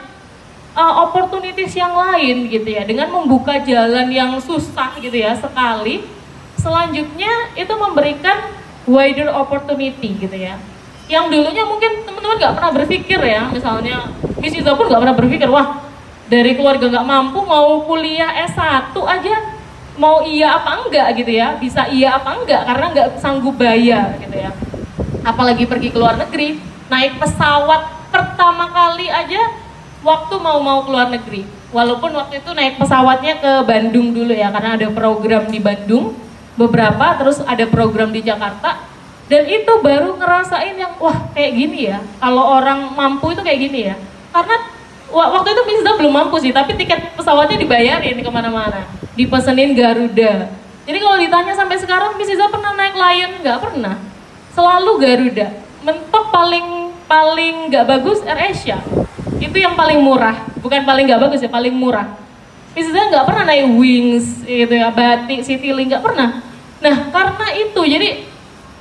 opportunities yang lain gitu ya, dengan membuka jalan yang susah gitu ya sekali, selanjutnya itu memberikan wider opportunity gitu ya. Yang dulunya mungkin teman-teman nggak pernah berpikir ya, misalnya Miss Iza pun nggak pernah berpikir, wah dari keluarga nggak mampu mau kuliah S1 aja mau iya apa enggak gitu ya, bisa iya apa enggak karena nggak sanggup bayar gitu ya. Apalagi pergi ke luar negeri, naik pesawat pertama kali aja waktu mau keluar negeri. Walaupun waktu itu naik pesawatnya ke Bandung dulu ya, karena ada program di Bandung beberapa, terus ada program di Jakarta, dan itu baru ngerasain yang wah kayak gini ya, kalau orang mampu itu kayak gini ya. Karena waktu itu Miss Iza belum mampu sih, tapi tiket pesawatnya dibayarin kemana-mana, dipesenin Garuda. Jadi kalau ditanya sampai sekarang Miss Iza pernah naik Lion? Nggak pernah, selalu Garuda. Mentok paling nggak bagus AirAsia, itu yang paling murah, bukan paling nggak bagus ya, paling murah. Miss Iza nggak pernah naik Wings gitu ya, Batik, Citylink, nggak pernah. Nah karena itu jadi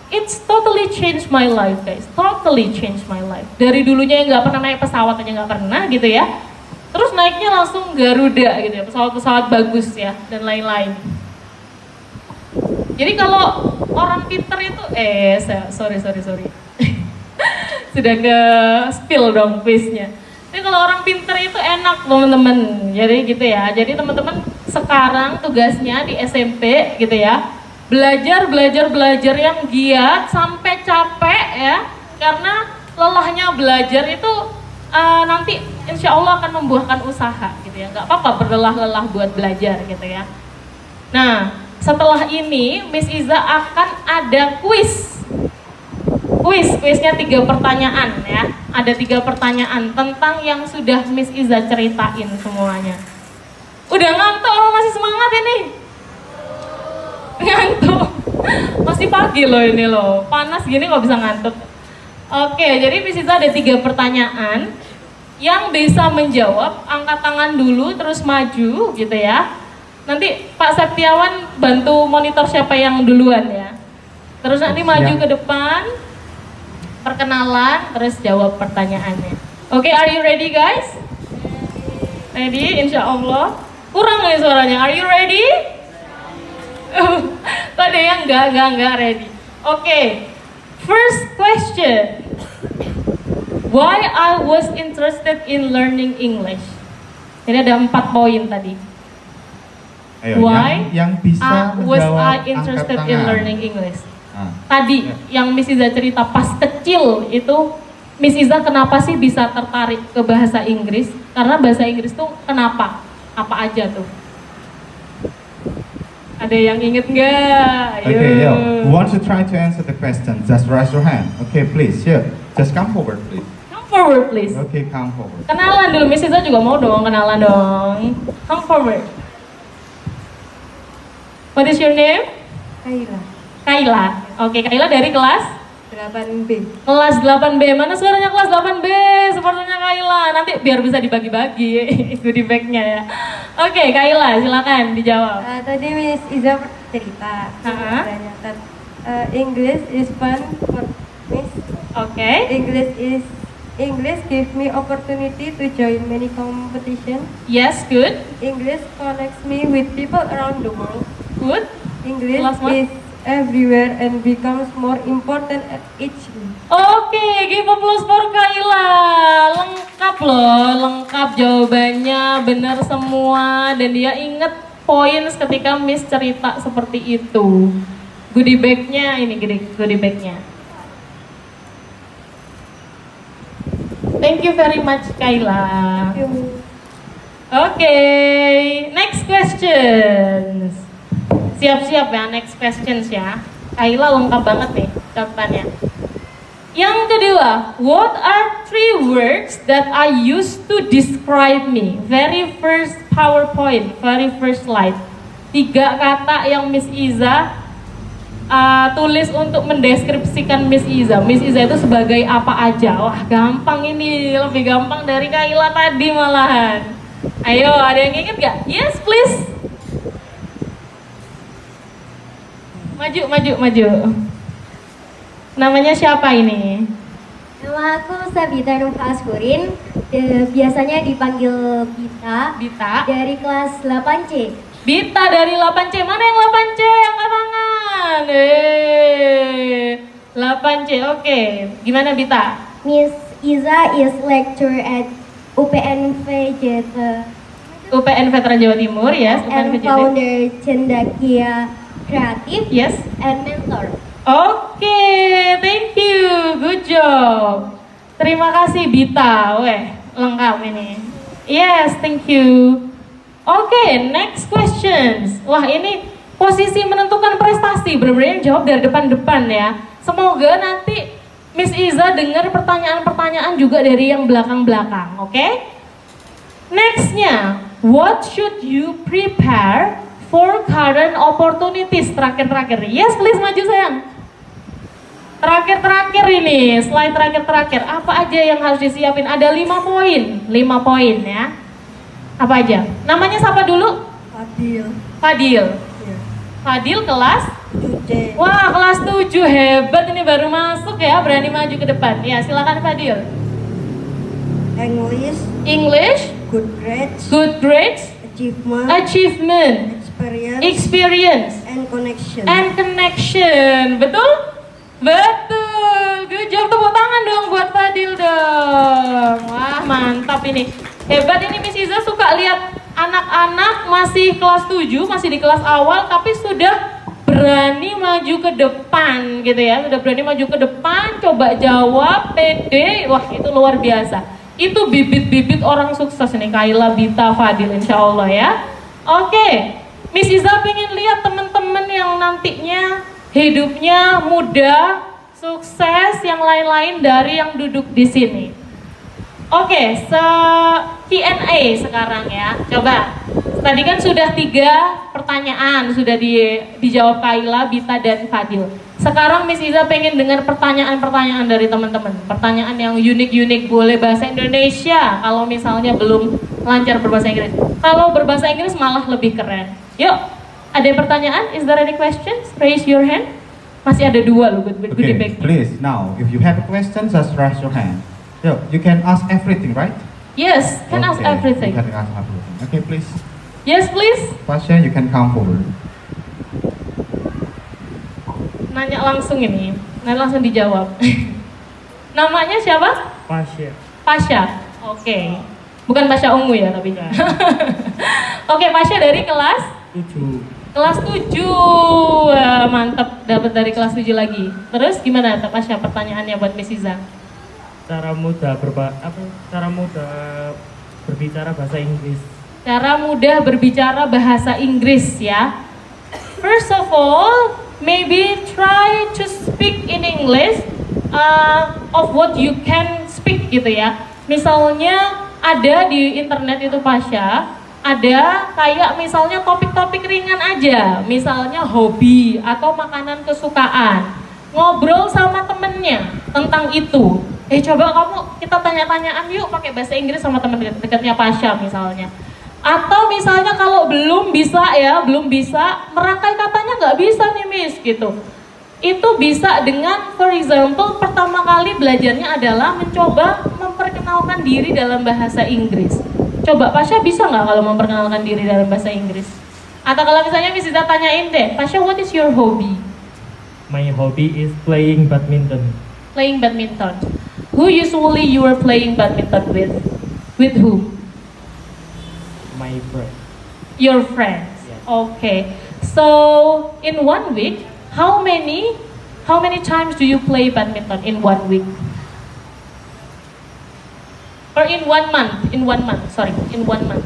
it's totally changed my life guys, totally changed my life. Dari dulunya yang nggak pernah naik pesawat aja nggak pernah gitu ya, terus naiknya langsung Garuda gitu ya, pesawat-pesawat bagus ya dan lain-lain. Jadi kalau orang pinter itu sorry sudah ke spill dong quiz-nya. Jadi kalau orang pinter itu enak teman-teman, jadi gitu ya. Jadi teman-teman sekarang tugasnya di SMP gitu ya, belajar yang giat sampai capek ya, karena lelahnya belajar itu nanti insya Allah akan membuahkan usaha gitu ya. Nggak apa-apa berlelah-lelah buat belajar gitu ya. Nah setelah ini Miss Iza akan ada Kuisnya 3 pertanyaan ya. Ada 3 pertanyaan tentang yang sudah Miss Iza ceritain semuanya. Udah ngantuk apa masih semangat ini? Ngantuk. Masih pagi loh ini loh. Panas gini kok bisa ngantuk. Oke, jadi Miss Iza ada 3 pertanyaan. Yang bisa menjawab angkat tangan dulu terus maju gitu ya. Nanti Pak Septiawan bantu monitor siapa yang duluan ya. Terus nanti maju ke depan, perkenalan, terus jawab pertanyaannya. Oke, are you ready guys? Ready? Insya Allah. Kurang nih suaranya. Are you ready? Kok ada yang enggak ready. Oke. First question. Why I was interested in learning English? Jadi ada 4 poin tadi. Ayo, Why yang bisa was menjawab I interested angkat in tangan. learning English? Tadi yang Miss Iza cerita pas kecil itu, Miss Iza kenapa sih bisa tertarik ke bahasa Inggris? Karena bahasa Inggris tuh kenapa? Apa aja tuh? Ada yang inget nggak? Okay, yo, who wants to try to answer the question? Just raise your hand. Okay, please, here, just come forward, please. Come forward, please. Okay, come forward. Kenalan dulu, Miss Iza juga mau dong kenalan dong. Come forward. What is your name? Kaila. Oke, Kaila dari kelas 8B. Kelas 8B. Mana suaranya kelas 8B? Sepertinya Kaila. Nanti biar bisa dibagi-bagi goodie bag-nya ya. Oke, Kaila, silakan dijawab. Tadi Miss Iza cerita. Menanyakan English is fun for Miss. Oke. English give me opportunity to join many competition. Yes, good. English connects me with people around the world. Good. English Last one. is everywhere and becomes more important at each day. Oke, give applause for Kaila. Lengkap loh, lengkap jawabannya, benar semua. Dan dia inget points ketika Miss cerita seperti itu. Goodie bag-nya ini, goodie bag-nya. Thank you very much Kaila. Oke, next questions. Siap-siap ya, next questions ya. Kaila lengkap banget nih catatannya. Yang kedua, what are 3 words that I use to describe me? Very first PowerPoint, very first slide. 3 kata yang Miss Iza tulis untuk mendeskripsikan Miss Iza. Miss Iza itu sebagai apa aja? Wah, gampang ini, lebih gampang dari Kaila tadi malahan. Ayo, ada yang inget gak? Yes, please. Maju. Namanya siapa ini? Nama aku Sabita Nurfa Askurin, biasanya dipanggil Bita. Bita. Dari kelas 8C. Bita dari 8C. Mana yang 8C? Angkat tangan. tangan. 8C, oke. Gimana Bita? Miss Iza is lecturer at UPN VJT UPN Veteran Jawa Timur, yes. UPN and VJT. founder Cendakia Kreatif Yes. and mentor. Oke, thank you, good job. Terima kasih Bita, weh, lengkap ini. Yes, thank you. Oke, next questions. Wah, ini posisi menentukan prestasi, benar-benar yang jawab dari depan-depan ya. Semoga nanti Miss Iza dengar pertanyaan-pertanyaan juga dari yang belakang-belakang, oke? Nextnya, what should you prepare for current opportunities? Terakhir-terakhir, yes please maju sayang. Terakhir-terakhir ini, slide terakhir-terakhir. Apa aja yang harus disiapin? Ada 5 poin, 5 poin ya. Apa aja? Namanya siapa dulu? Fadil. Fadil. Ya. Fadil kelas? 7C. Wah, kelas 7, hebat ini baru masuk ya, berani maju ke depan. Ya, silakan Fadil. English, English, good grades, good grades, achievement, achievement, experience, experience, and connection. and connection. Betul? Betul. Good job, tepuk tangan dong buat Fadil dong. Wah, mantap ini. Hebat ini Miss Iza, suka lihat anak-anak masih kelas 7, masih di kelas awal tapi sudah berani maju ke depan gitu ya. Sudah berani maju ke depan, coba jawab, pede. Wah, itu luar biasa. Itu bibit-bibit orang sukses nih, Kaila, Bita, Fadil, insya Allah ya. Oke, Miss Iza pengen lihat teman-teman yang nantinya hidupnya mudah, sukses, yang lain-lain dari yang duduk di sini. Oke, Q&A sekarang ya. Coba, tadi kan sudah 3 pertanyaan sudah dijawab Kaila, Bita, dan Fadil. Sekarang Miss Iza pengen dengar pertanyaan-pertanyaan dari teman-teman. Pertanyaan yang unik-unik, boleh bahasa Indonesia kalau misalnya belum lancar berbahasa Inggris. Kalau berbahasa Inggris malah lebih keren. Yuk, ada pertanyaan? Is there any questions? Raise your hand. Masih ada 2 loh, goodie Okay, bag. please, now, if you have a question, just raise your hand. So, you can ask everything, right? Yes, can ask Okay, everything. You can ask everything. Okay, please. Yes, please. Pasha, you can come forward. Nanya langsung ini, langsung dijawab. Namanya siapa? Pasha. Pasha. Oke. Bukan Pasha ungu ya tapi. Oke, Pasha dari kelas 7. kelas 7. Wah, mantap, dapat dari kelas 7 lagi. Terus gimana Pasha pertanyaannya buat Miss Iza? Cara mudah berbicara bahasa Inggris. Cara mudah berbicara bahasa Inggris ya. First of all, maybe try to speak in English of what you can speak gitu ya. Misalnya ada di internet itu Pasha, ada kayak misalnya topik-topik ringan aja, misalnya hobi atau makanan kesukaan. Ngobrol sama temennya tentang itu. Coba kita tanya-tanyaan yuk pakai bahasa Inggris sama teman dekatnya Pasha misalnya. Atau misalnya kalau belum bisa merangkai katanya nggak bisa nih Miss gitu. Itu bisa dengan, for example, pertama kali belajarnya adalah mencoba memperkenalkan diri dalam bahasa Inggris. Coba Pasha bisa nggak kalau memperkenalkan diri dalam bahasa Inggris? Atau kalau misalnya Miss Iza tanyain deh, Pasha, what is your hobby? My hobby is playing badminton. Playing badminton. Who usually you are playing badminton with? With who? My friend. Your friends. Yes. Okay. So in 1 week, how many times do you play badminton in 1 week? Or in 1 month? In 1 month. Sorry, in 1 month.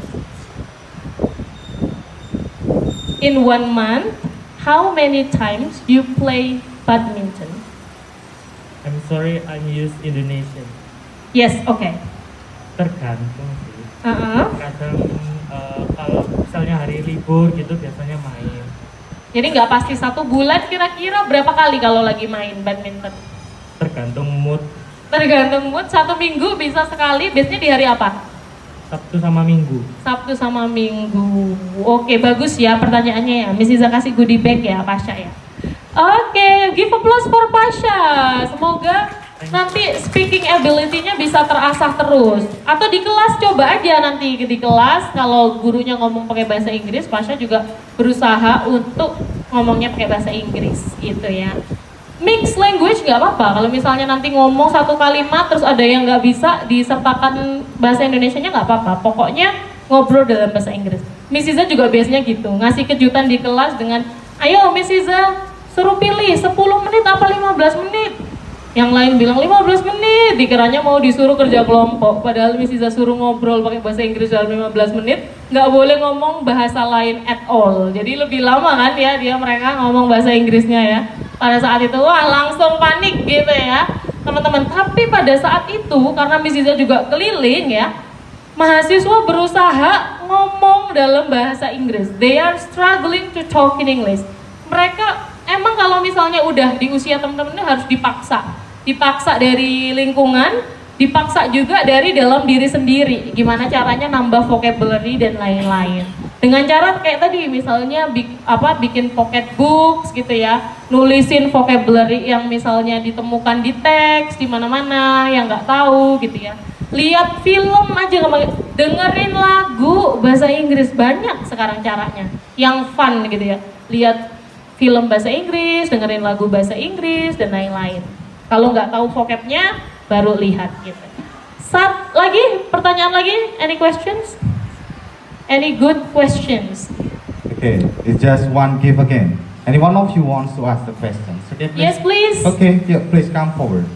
In 1 month, how many times you play badminton? I'm sorry, I'm used Indonesian. Yes. Okay. Tergantung sih. Kadang kalau misalnya hari libur gitu biasanya main. Jadi nggak pasti 1 bulan, kira-kira berapa kali kalau lagi main badminton? Tergantung mood. Tergantung mood, 1 minggu bisa sekali, biasanya di hari apa? Sabtu sama Minggu. Sabtu sama Minggu. Oke, bagus ya pertanyaannya ya. Miss Iza kasih goodie bag ya, Pasha ya. Oke, give applause for Pasha. Semoga nanti speaking ability-nya bisa terasah terus. Atau di kelas coba aja nanti di kelas kalau gurunya ngomong pakai bahasa Inggris, Pasha juga berusaha untuk ngomongnya pakai bahasa Inggris gitu ya. Mix language nggak apa-apa, kalau misalnya nanti ngomong satu kalimat terus ada yang nggak bisa disertakan bahasa Indonesianya nggak apa-apa, pokoknya ngobrol dalam bahasa Inggris. Miss Iza juga biasanya gitu, ngasih kejutan di kelas dengan, ayo Miss Iza suruh pilih 10 menit apa 15 menit. Yang lain bilang 15 menit, dikiranya mau disuruh kerja kelompok, padahal Miss Iza suruh ngobrol pakai bahasa Inggris dalam 15 menit, nggak boleh ngomong bahasa lain at all. Jadi lebih lama kan ya mereka ngomong bahasa Inggrisnya ya. Pada saat itu wah langsung panik gitu ya teman-teman. Tapi pada saat itu karena Miss Iza juga keliling ya, mahasiswa berusaha ngomong dalam bahasa Inggris. They are struggling to talk in English. Mereka emang kalau misalnya udah di usia teman-teman harus dipaksa dari lingkungan, dipaksa juga dari dalam diri sendiri. Gimana caranya nambah vocabulary dan lain-lain. Dengan cara kayak tadi misalnya bikin pocket books gitu ya, nulisin vocabulary yang misalnya ditemukan di teks di mana-mana yang nggak tahu gitu ya. Lihat film aja, dengerin lagu bahasa Inggris, banyak sekarang caranya yang fun gitu ya. Lihat film bahasa Inggris, dengerin lagu bahasa Inggris dan lain-lain. Kalau nggak tahu vocabnya baru lihat gitu. Pertanyaan lagi, any questions? Any good questions? Okay, it's just one give again. Any one of you wants to ask the questions? Okay, please. Yes, please. Okay, yeah, please come forward.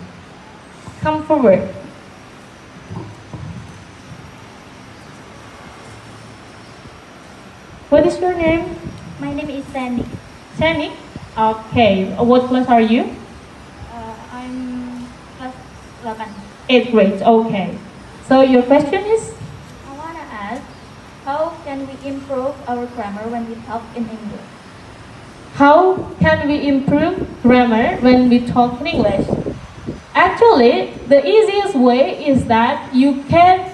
Come forward. What is your name? My name is Sandy. Sandy? Okay. What class are you? I'm class 8. 8th grade. Okay. So your question is? I want to ask, how can we improve our grammar when we talk in English? How can we improve grammar when we talk in English? Actually, the easiest way is that you can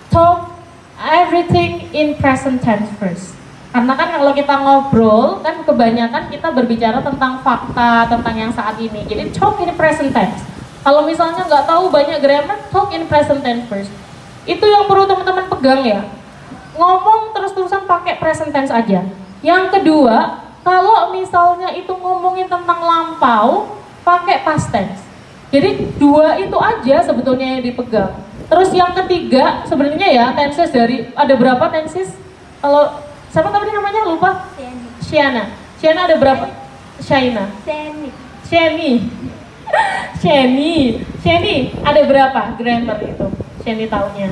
talk everything in present tense first. Karena kan kalau kita ngobrol, kan kebanyakan kita berbicara tentang fakta, tentang yang saat ini. Jadi talk in present tense. Kalau misalnya nggak tahu banyak grammar, talk in present tense first. Itu yang perlu teman-teman pegang ya. Ngomong terus-terusan pakai present tense aja. Yang kedua, kalau misalnya itu ngomongin tentang lampau, pakai past tense. Jadi dua itu aja sebetulnya yang dipegang. Terus yang ketiga sebenarnya ya tenses dari ada berapa tenses? Kalau siapa tadi namanya lupa? Shiana. Shiana ada berapa? Shaina. Sheni ada berapa grammar itu? Sheni taunya.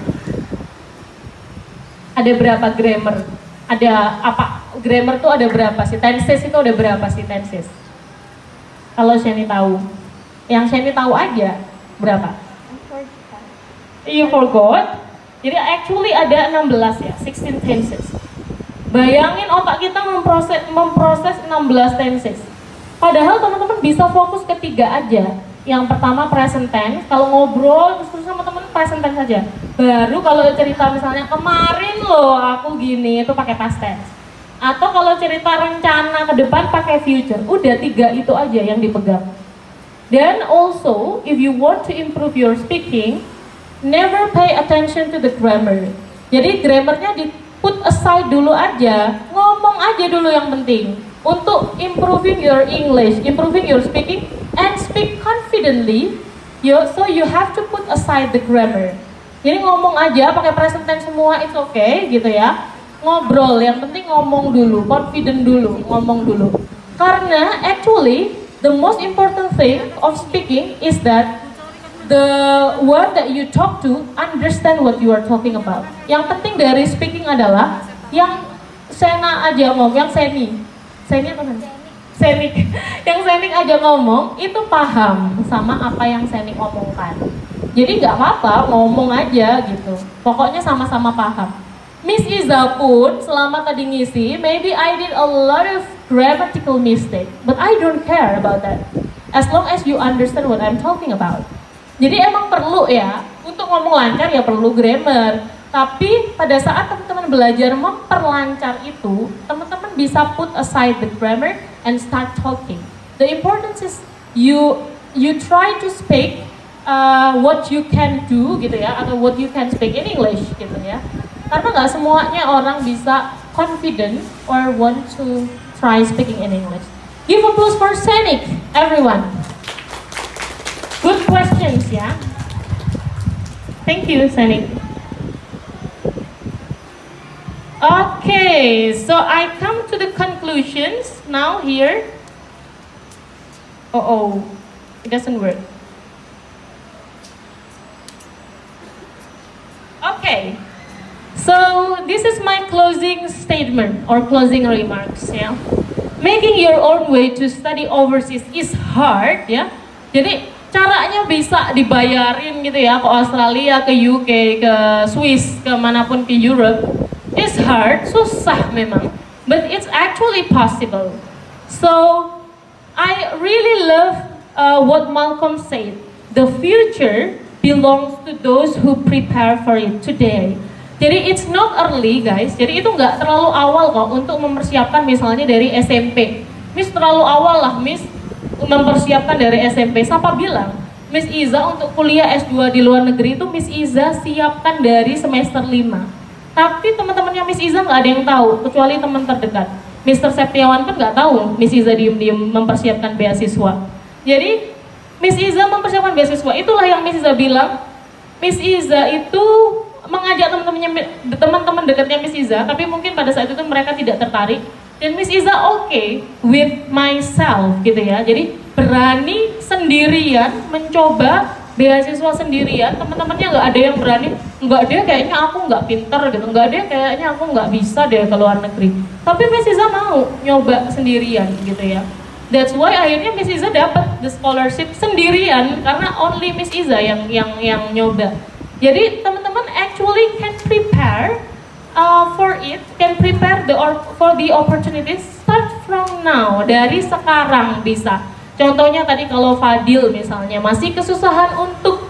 Ada berapa grammar? Ada apa? Grammar tuh ada berapa sih? Tenses itu ada berapa sih tenses? Kalau Sheni tahu. Yang Sheni tahu aja berapa? You forgot? Jadi actually ada 16 ya, 16 tenses. Bayangin otak kita memproses 16 tenses. Padahal teman-teman bisa fokus ke 3 aja. Yang pertama present tense, kalau ngobrol terus sama teman present tense aja. Baru kalau cerita misalnya kemarin loh aku gini, itu pakai past tense. Atau kalau cerita rencana ke depan pakai future. Udah 3 itu aja yang dipegang. Then also if you want to improve your speaking, never pay attention to the grammar. Jadi grammarnya di put aside dulu aja, ngomong aja dulu yang penting. Untuk improving your English, improving your speaking, and speak confidently, so you have to put aside the grammar. Jadi ngomong aja, pakai present tense semua, it's okay gitu ya. Ngobrol, yang penting ngomong dulu, confident dulu, ngomong dulu. Karena actually, the most important thing of speaking is that the one that you talk to understand what you are talking about. Yang penting dari speaking adalah yang Sena aja ngomong, yang Seni apa kan? Senik. Yang Senik aja ngomong itu paham sama apa yang Senik omongkan. Jadi nggak apa-apa ngomong aja gitu. Pokoknya sama-sama paham. Miss Iza pun selama tadi ngisi, maybe I did a lot of grammatical mistake, but I don't care about that. As long as you understand what I'm talking about. Jadi emang perlu ya, untuk ngomong lancar ya perlu grammar. Tapi pada saat teman-teman belajar memperlancar itu, teman-teman bisa put aside the grammar and start talking. The importance is you try to speak what you can do gitu ya, atau what you can speak in English gitu ya. Karena nggak semuanya orang bisa confident or want to try speaking in English. Give applause for Senik, everyone. Good questions, yeah. Thank you, Senik. Okay, so I come to the conclusions now here. Oh, it doesn't work. Okay, so this is my closing statement or closing remarks, ya. Making your own way to study overseas is hard, ya. Jadi caranya bisa dibayarin gitu ya, ke Australia, ke UK, ke Swiss, ke manapun, ke Europe. It's hard, susah memang, but it's actually possible. So I really love what Malcolm said. The future belongs to those who prepare for it today. Jadi it's not early, guys. Jadi itu nggak terlalu awal kok untuk mempersiapkan misalnya dari SMP. Miss terlalu awal lah, Miss mempersiapkan dari SMP. Siapa bilang? Miss Iza untuk kuliah S2 di luar negeri itu Miss Iza siapkan dari semester 5. Tapi teman-temannya Miss Iza nggak ada yang tahu, kecuali teman terdekat. Mr. Septiawan pun nggak tahu Miss Iza diem-diem mempersiapkan beasiswa. Jadi Miss Iza mempersiapkan beasiswa, itulah yang Miss Iza bilang. Miss Iza itu mengajak teman-teman dekatnya Miss Iza, tapi mungkin pada saat itu mereka tidak tertarik. Dan Miss Iza okay with myself gitu ya. Jadi berani sendirian mencoba beasiswa sendirian, teman-temannya nggak ada yang berani, nggak deh kayaknya aku nggak pinter gitu, nggak deh kayaknya aku nggak bisa deh ke luar negeri. Tapi Miss Iza mau nyoba sendirian gitu ya. That's why akhirnya Miss Iza dapat the scholarship sendirian karena only Miss Iza yang nyoba. Jadi teman-teman actually can prepare for it, can prepare for the opportunities start from now, dari sekarang bisa. Contohnya tadi kalau Fadil misalnya masih kesusahan untuk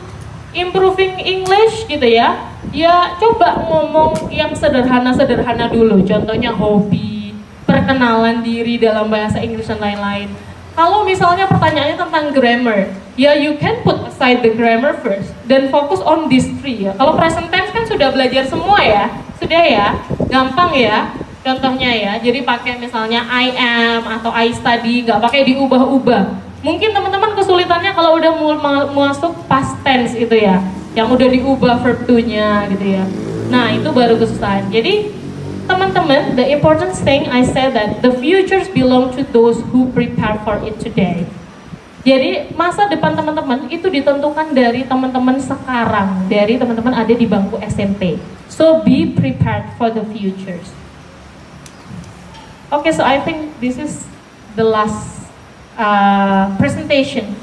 improving English gitu ya, ya coba ngomong yang sederhana-sederhana dulu. Contohnya hobi, perkenalan diri dalam bahasa Inggris dan lain-lain. Kalau misalnya pertanyaannya tentang grammar, ya you can put aside the grammar first dan fokus on these three ya. Kalau present tense kan sudah belajar semua ya, sudah ya, gampang ya. Contohnya ya, jadi pakai misalnya I am atau I study, nggak pakai diubah-ubah. Mungkin teman-teman kesulitannya kalau udah masuk past tense itu ya, yang udah diubah verb to-nya gitu ya. Nah itu baru kesusahan. Jadi teman-teman, the important thing I said that the futures belong to those who prepare for it today. Jadi masa depan teman-teman itu ditentukan dari teman-teman sekarang, dari teman-teman ada di bangku SMP. So be prepared for the futures. Okay, so I think this is the last presentation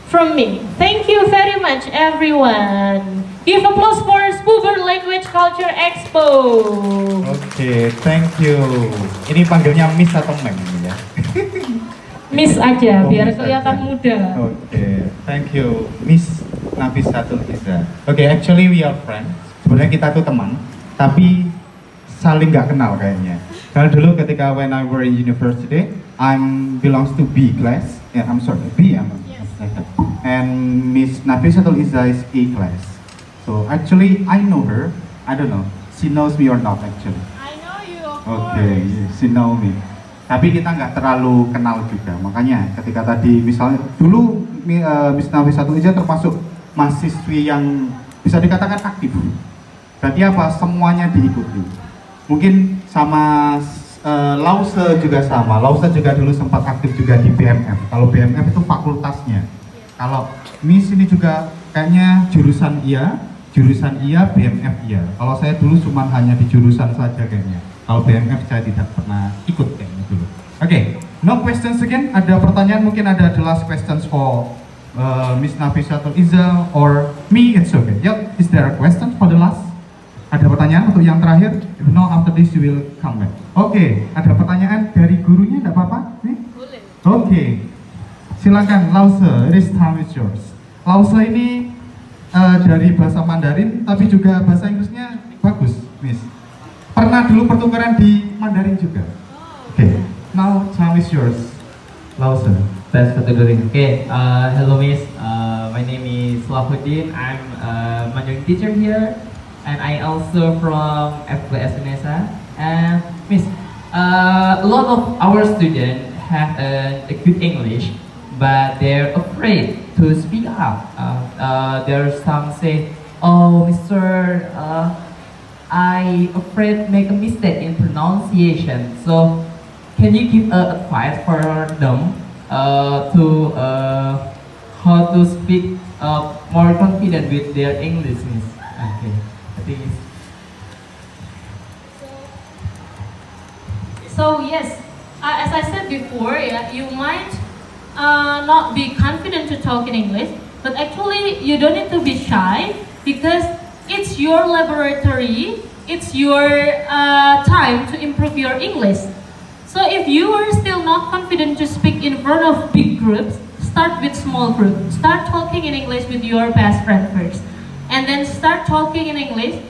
from me. Thank you very much, everyone. Give applause for Spuber Language Culture Expo. Oke, thank you. Ini panggilnya Miss atau Mem ya? Miss aja, biar kelihatan muda. Oke, thank you, Miss Nafisatul Iza. Oke, actually we are friends. Sebenarnya kita tuh teman, tapi saling nggak kenal kayaknya. Karena dulu ketika when I were in university, belongs to B class. Yeah, I'm sorry, B. Yes. And Miss Nafisatul Iza is A class. So actually, I know her. I don't know, she knows me or not actually. I know you. Okay, she know me. Tapi kita nggak terlalu kenal juga. Makanya ketika tadi misalnya dulu Miss Nafisatul Iza termasuk mahasiswi yang bisa dikatakan aktif. Berarti apa? Semuanya diikuti. Mungkin sama Lause juga sama. Lause juga dulu sempat aktif juga di BMF. Kalau BMF itu fakultasnya. Kalau Miss ini juga kayaknya jurusan iya, BMF iya. Kalau saya dulu cuma hanya di jurusan saja kayaknya. Kalau BMF saya tidak pernah ikut kayaknya dulu. Oke, no questions again. Ada pertanyaan, mungkin ada the last questions for Miss Nafisatul Iza or me, it's okay. Yep, is there a question for the last? Ada pertanyaan untuk yang terakhir? If not, after this you will come back. Oke, ada pertanyaan dari gurunya, tidak apa-apa? Boleh. Oke, silakan Lause, this time is yours. Lause ini dari bahasa Mandarin, tapi juga bahasa Inggrisnya bagus, Miss. Pernah dulu pertukaran di Mandarin juga. Oke, now time is yours, Lause. Tes 1, 2, 3. Okay, hello Miss. My name is Lahuddin. I'm a Mandarin teacher here. And I also from FBS Indonesia. And Miss, a lot of our students have a good English, but they're afraid to speak up. There's some say, "Oh, Mr. I afraid make a mistake in pronunciation." So, can you give advice for them to how to speak more confident with their English, Miss? Okay, I think it's So yes, as I said before, yeah, you might not be confident to talk in English, but actually you don't need to be shy because it's your laboratory, it's your time to improve your English. So if you are still not confident to speak in front of big groups, start with small groups. Start talking in English with your best friend first, and then start talking in English.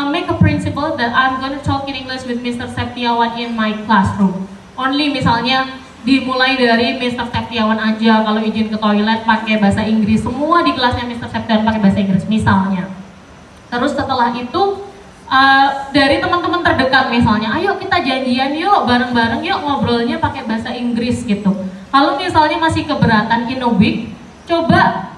Make a principle that I'm going to talk in English with Mr. Septiawan in my classroom. Only misalnya dimulai dari Mr. Septiawan aja kalau izin ke toilet pakai bahasa Inggris, semua di kelasnya Mr. Septiawan pakai bahasa Inggris misalnya. Terus setelah itu dari teman-teman terdekat misalnya, ayo kita janjian yuk bareng-bareng yuk ngobrolnya pakai bahasa Inggris gitu. Kalau misalnya masih keberatan in a week, coba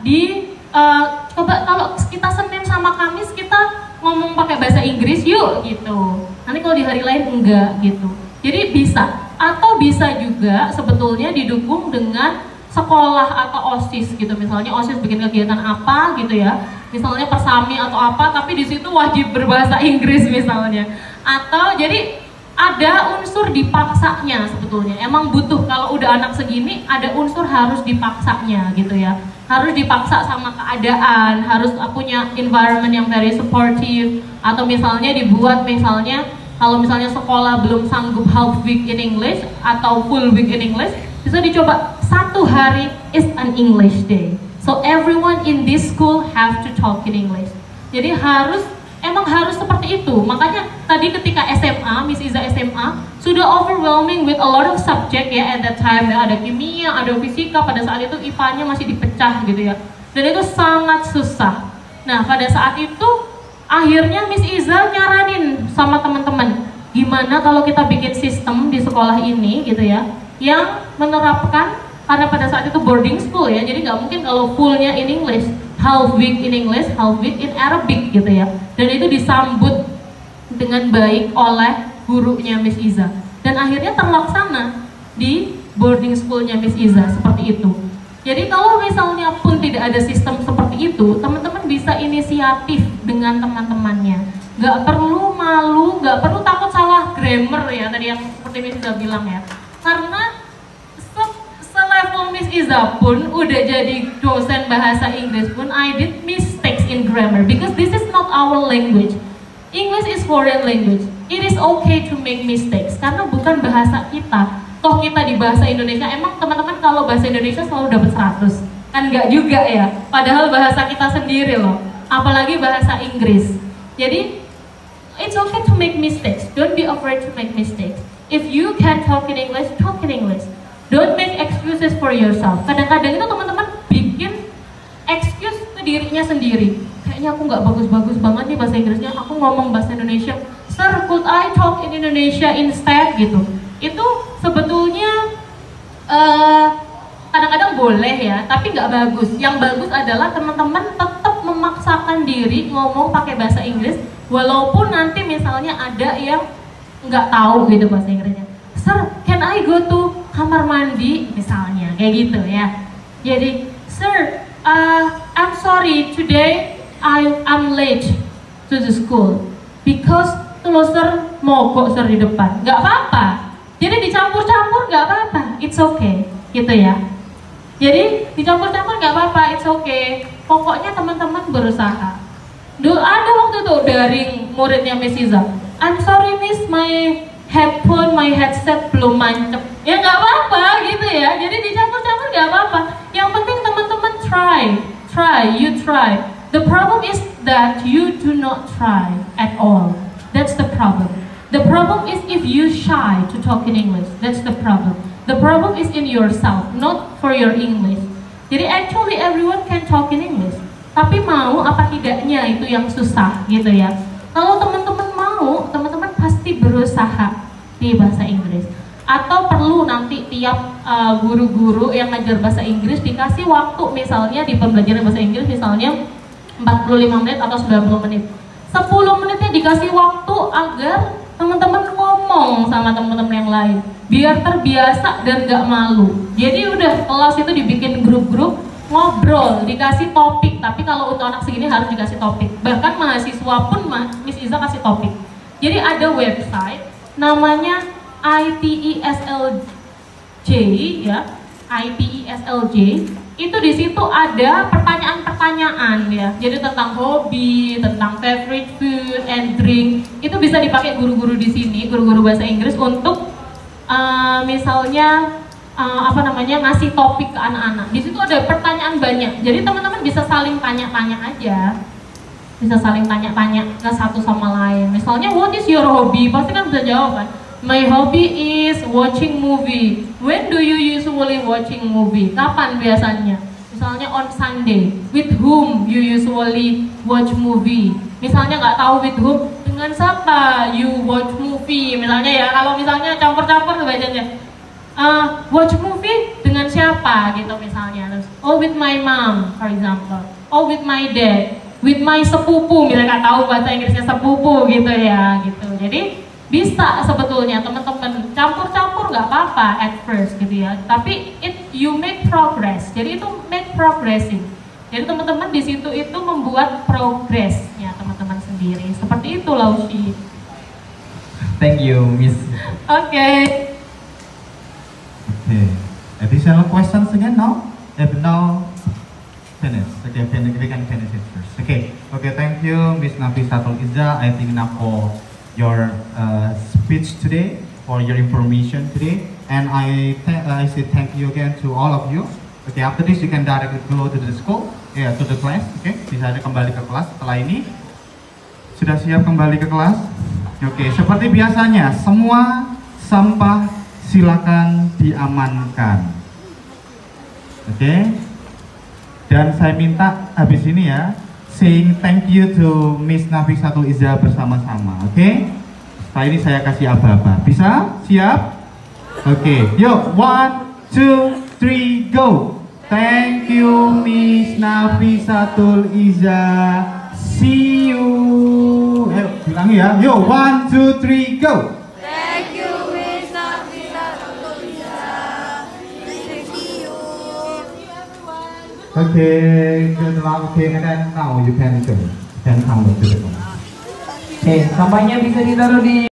kalau kita Senin sama Kamis kita ngomong pakai bahasa Inggris yuk gitu. Nanti kalau di hari lain enggak gitu. Jadi bisa, atau bisa juga sebetulnya didukung dengan sekolah atau OSIS gitu. Misalnya OSIS bikin kegiatan apa gitu ya. Misalnya persami atau apa, tapi di situ wajib berbahasa Inggris misalnya. Atau jadi ada unsur dipaksanya sebetulnya. Emang butuh kalau udah anak segini ada unsur harus dipaksanya gitu ya. Harus dipaksa sama keadaan, harus punya environment yang very supportive, atau misalnya dibuat misalnya kalau misalnya sekolah belum sanggup half week in English atau full week in English, bisa dicoba 1 hari is an English day. So everyone in this school have to talk in English. Jadi emang harus seperti itu. Makanya tadi ketika SMA, Miss Iza SMA sudah overwhelming with a lot of subject ya at that time. Ada kimia, ada fisika, pada saat itu IPA-nya masih dipecah gitu ya. Dan itu sangat susah. Nah pada saat itu akhirnya Miss Iza nyaranin sama teman-teman, gimana kalau kita bikin sistem di sekolah ini gitu ya, yang menerapkan, karena pada saat itu boarding school ya, jadi nggak mungkin kalau fullnya in English, half week in English, half week in Arabic gitu ya. Dan itu disambut dengan baik oleh gurunya Miss Iza. Dan akhirnya terlaksana di boarding schoolnya Miss Iza seperti itu. Jadi kalau misalnya pun tidak ada sistem seperti itu, teman-teman bisa inisiatif dengan teman-temannya. Nggak perlu malu, nggak perlu takut salah grammar ya, tadi yang seperti Miss Iza bilang ya. Karena selevel Miss Iza pun udah jadi dosen bahasa Inggris pun, I did mistakes in grammar because this is not our language. English is foreign language. It is okay to make mistakes karena bukan bahasa kita. Toh kita di bahasa Indonesia, emang teman-teman kalau bahasa Indonesia selalu dapat 100? Kan nggak juga ya. Padahal bahasa kita sendiri loh. Apalagi bahasa Inggris. Jadi it's okay to make mistakes. Don't be afraid to make mistakes. If you can talk in English, talk in English. Don't make excuses for yourself. Kadang-kadang itu teman-teman bikin excuse ke dirinya sendiri. Kayaknya aku nggak bagus-bagus banget nih bahasa Inggrisnya. Aku ngomong bahasa Indonesia. Sir, could I talk in Indonesia instead? Gitu. Itu sebetulnya kadang-kadang boleh ya, tapi nggak bagus. Yang bagus adalah teman-teman tetap memaksakan diri ngomong pakai bahasa Inggris, walaupun nanti misalnya ada yang nggak tahu gitu bahasa Inggrisnya. Sir, can I go to kamar mandi misalnya, kayak gitu ya. Jadi, sir, I'm sorry today I'm late to the school because sir mogok sir di depan. Nggak apa-apa. Jadi dicampur-campur nggak apa-apa. It's okay, gitu ya. Jadi dicampur-campur nggak apa-apa. It's okay. Pokoknya teman-teman berusaha. Ada waktu itu dari muridnya Miss Iza. I'm sorry Miss, my headset belum mancep. Ya nggak apa-apa gitu ya. Jadi dicampur-campur nggak apa-apa. Yang penting teman-teman you try. The problem is that you do not try at all. That's the problem. The problem is if you shy to talk in English. That's the problem. The problem is in yourself, not for your English. Jadi actually everyone can talk in English. Tapi mau apa tidaknya itu yang susah gitu ya. Kalau teman-teman mau, teman-teman pasti berusaha di bahasa Inggris. Atau perlu nanti tiap guru-guru yang ngajar bahasa Inggris dikasih waktu misalnya di pembelajaran bahasa Inggris misalnya 45 menit atau 90 menit. 10 menitnya dikasih waktu agar teman-teman ngomong sama teman-teman yang lain. Biar terbiasa dan gak malu. Jadi udah kelas itu dibikin grup-grup, ngobrol, dikasih topik. Tapi kalau untuk anak segini harus dikasih topik. Bahkan mahasiswa pun Miss Iza kasih topik. Jadi ada website namanya ITESLJ ya, ITESLJ. Itu di situ ada pertanyaan-pertanyaan ya. Jadi tentang hobi, tentang favorite food and drink. Itu bisa dipakai guru-guru di sini, guru-guru bahasa Inggris untuk misalnya ngasih topik ke anak-anak. Di situ ada pertanyaan banyak. Jadi teman-teman bisa saling tanya-tanya aja. Bisa saling tanya-tanya ke satu sama lain. Misalnya, what is your hobby? Pasti kan bisa jawab kan. My hobby is watching movie. When do you usually watching movie? Kapan biasanya? Misalnya on Sunday. With whom you usually watch movie? Misalnya nggak tahu with whom, dengan siapa you watch movie? Misalnya ya, kalau misalnya campur-campur tuh bacanya. Watch movie dengan siapa gitu misalnya. Terus, oh with my mom, for example. Oh with my dad. With my sepupu, misalnya nggak tahu bahasa Inggrisnya sepupu gitu ya, gitu. Jadi bisa sebetulnya teman-teman campur-campur nggak apa-apa at first gitu ya, tapi you make progress. Jadi itu make progressing. Jadi teman-teman di situ itu membuat progresnya teman-teman sendiri. Seperti itu Laushi. Thank you, Miss. Okay. Additional questions again now? If no, finish. Okay, we can finish it first. Okay, thank you, Miss Nafisatul Izzah. I think now for your speech today, for your information today, and I say thank you again to all of you. Okay, after this you can directly go to the school, to the class. Okay, bisa kembali ke kelas setelah ini. Sudah siap kembali ke kelas? Oke, seperti biasanya semua sampah silakan diamankan. Oke, dan saya minta habis ini ya, saying thank you to Miss Nafisatul Izzah bersama-sama, oke? Setelah ini saya kasih aba-aba. Bisa? Siap? Oke, yuk, 1, 2, 3, go! Thank you Miss Nafisatul Izzah. See you. Bilang ya. Yuk, 1, 2, 3, go! Thank you Miss Nafisatul Izzah. Thank you. Okay, good luck. Okay, and then now you can go. Can come to the phone. Sampahnya bisa ditaruh di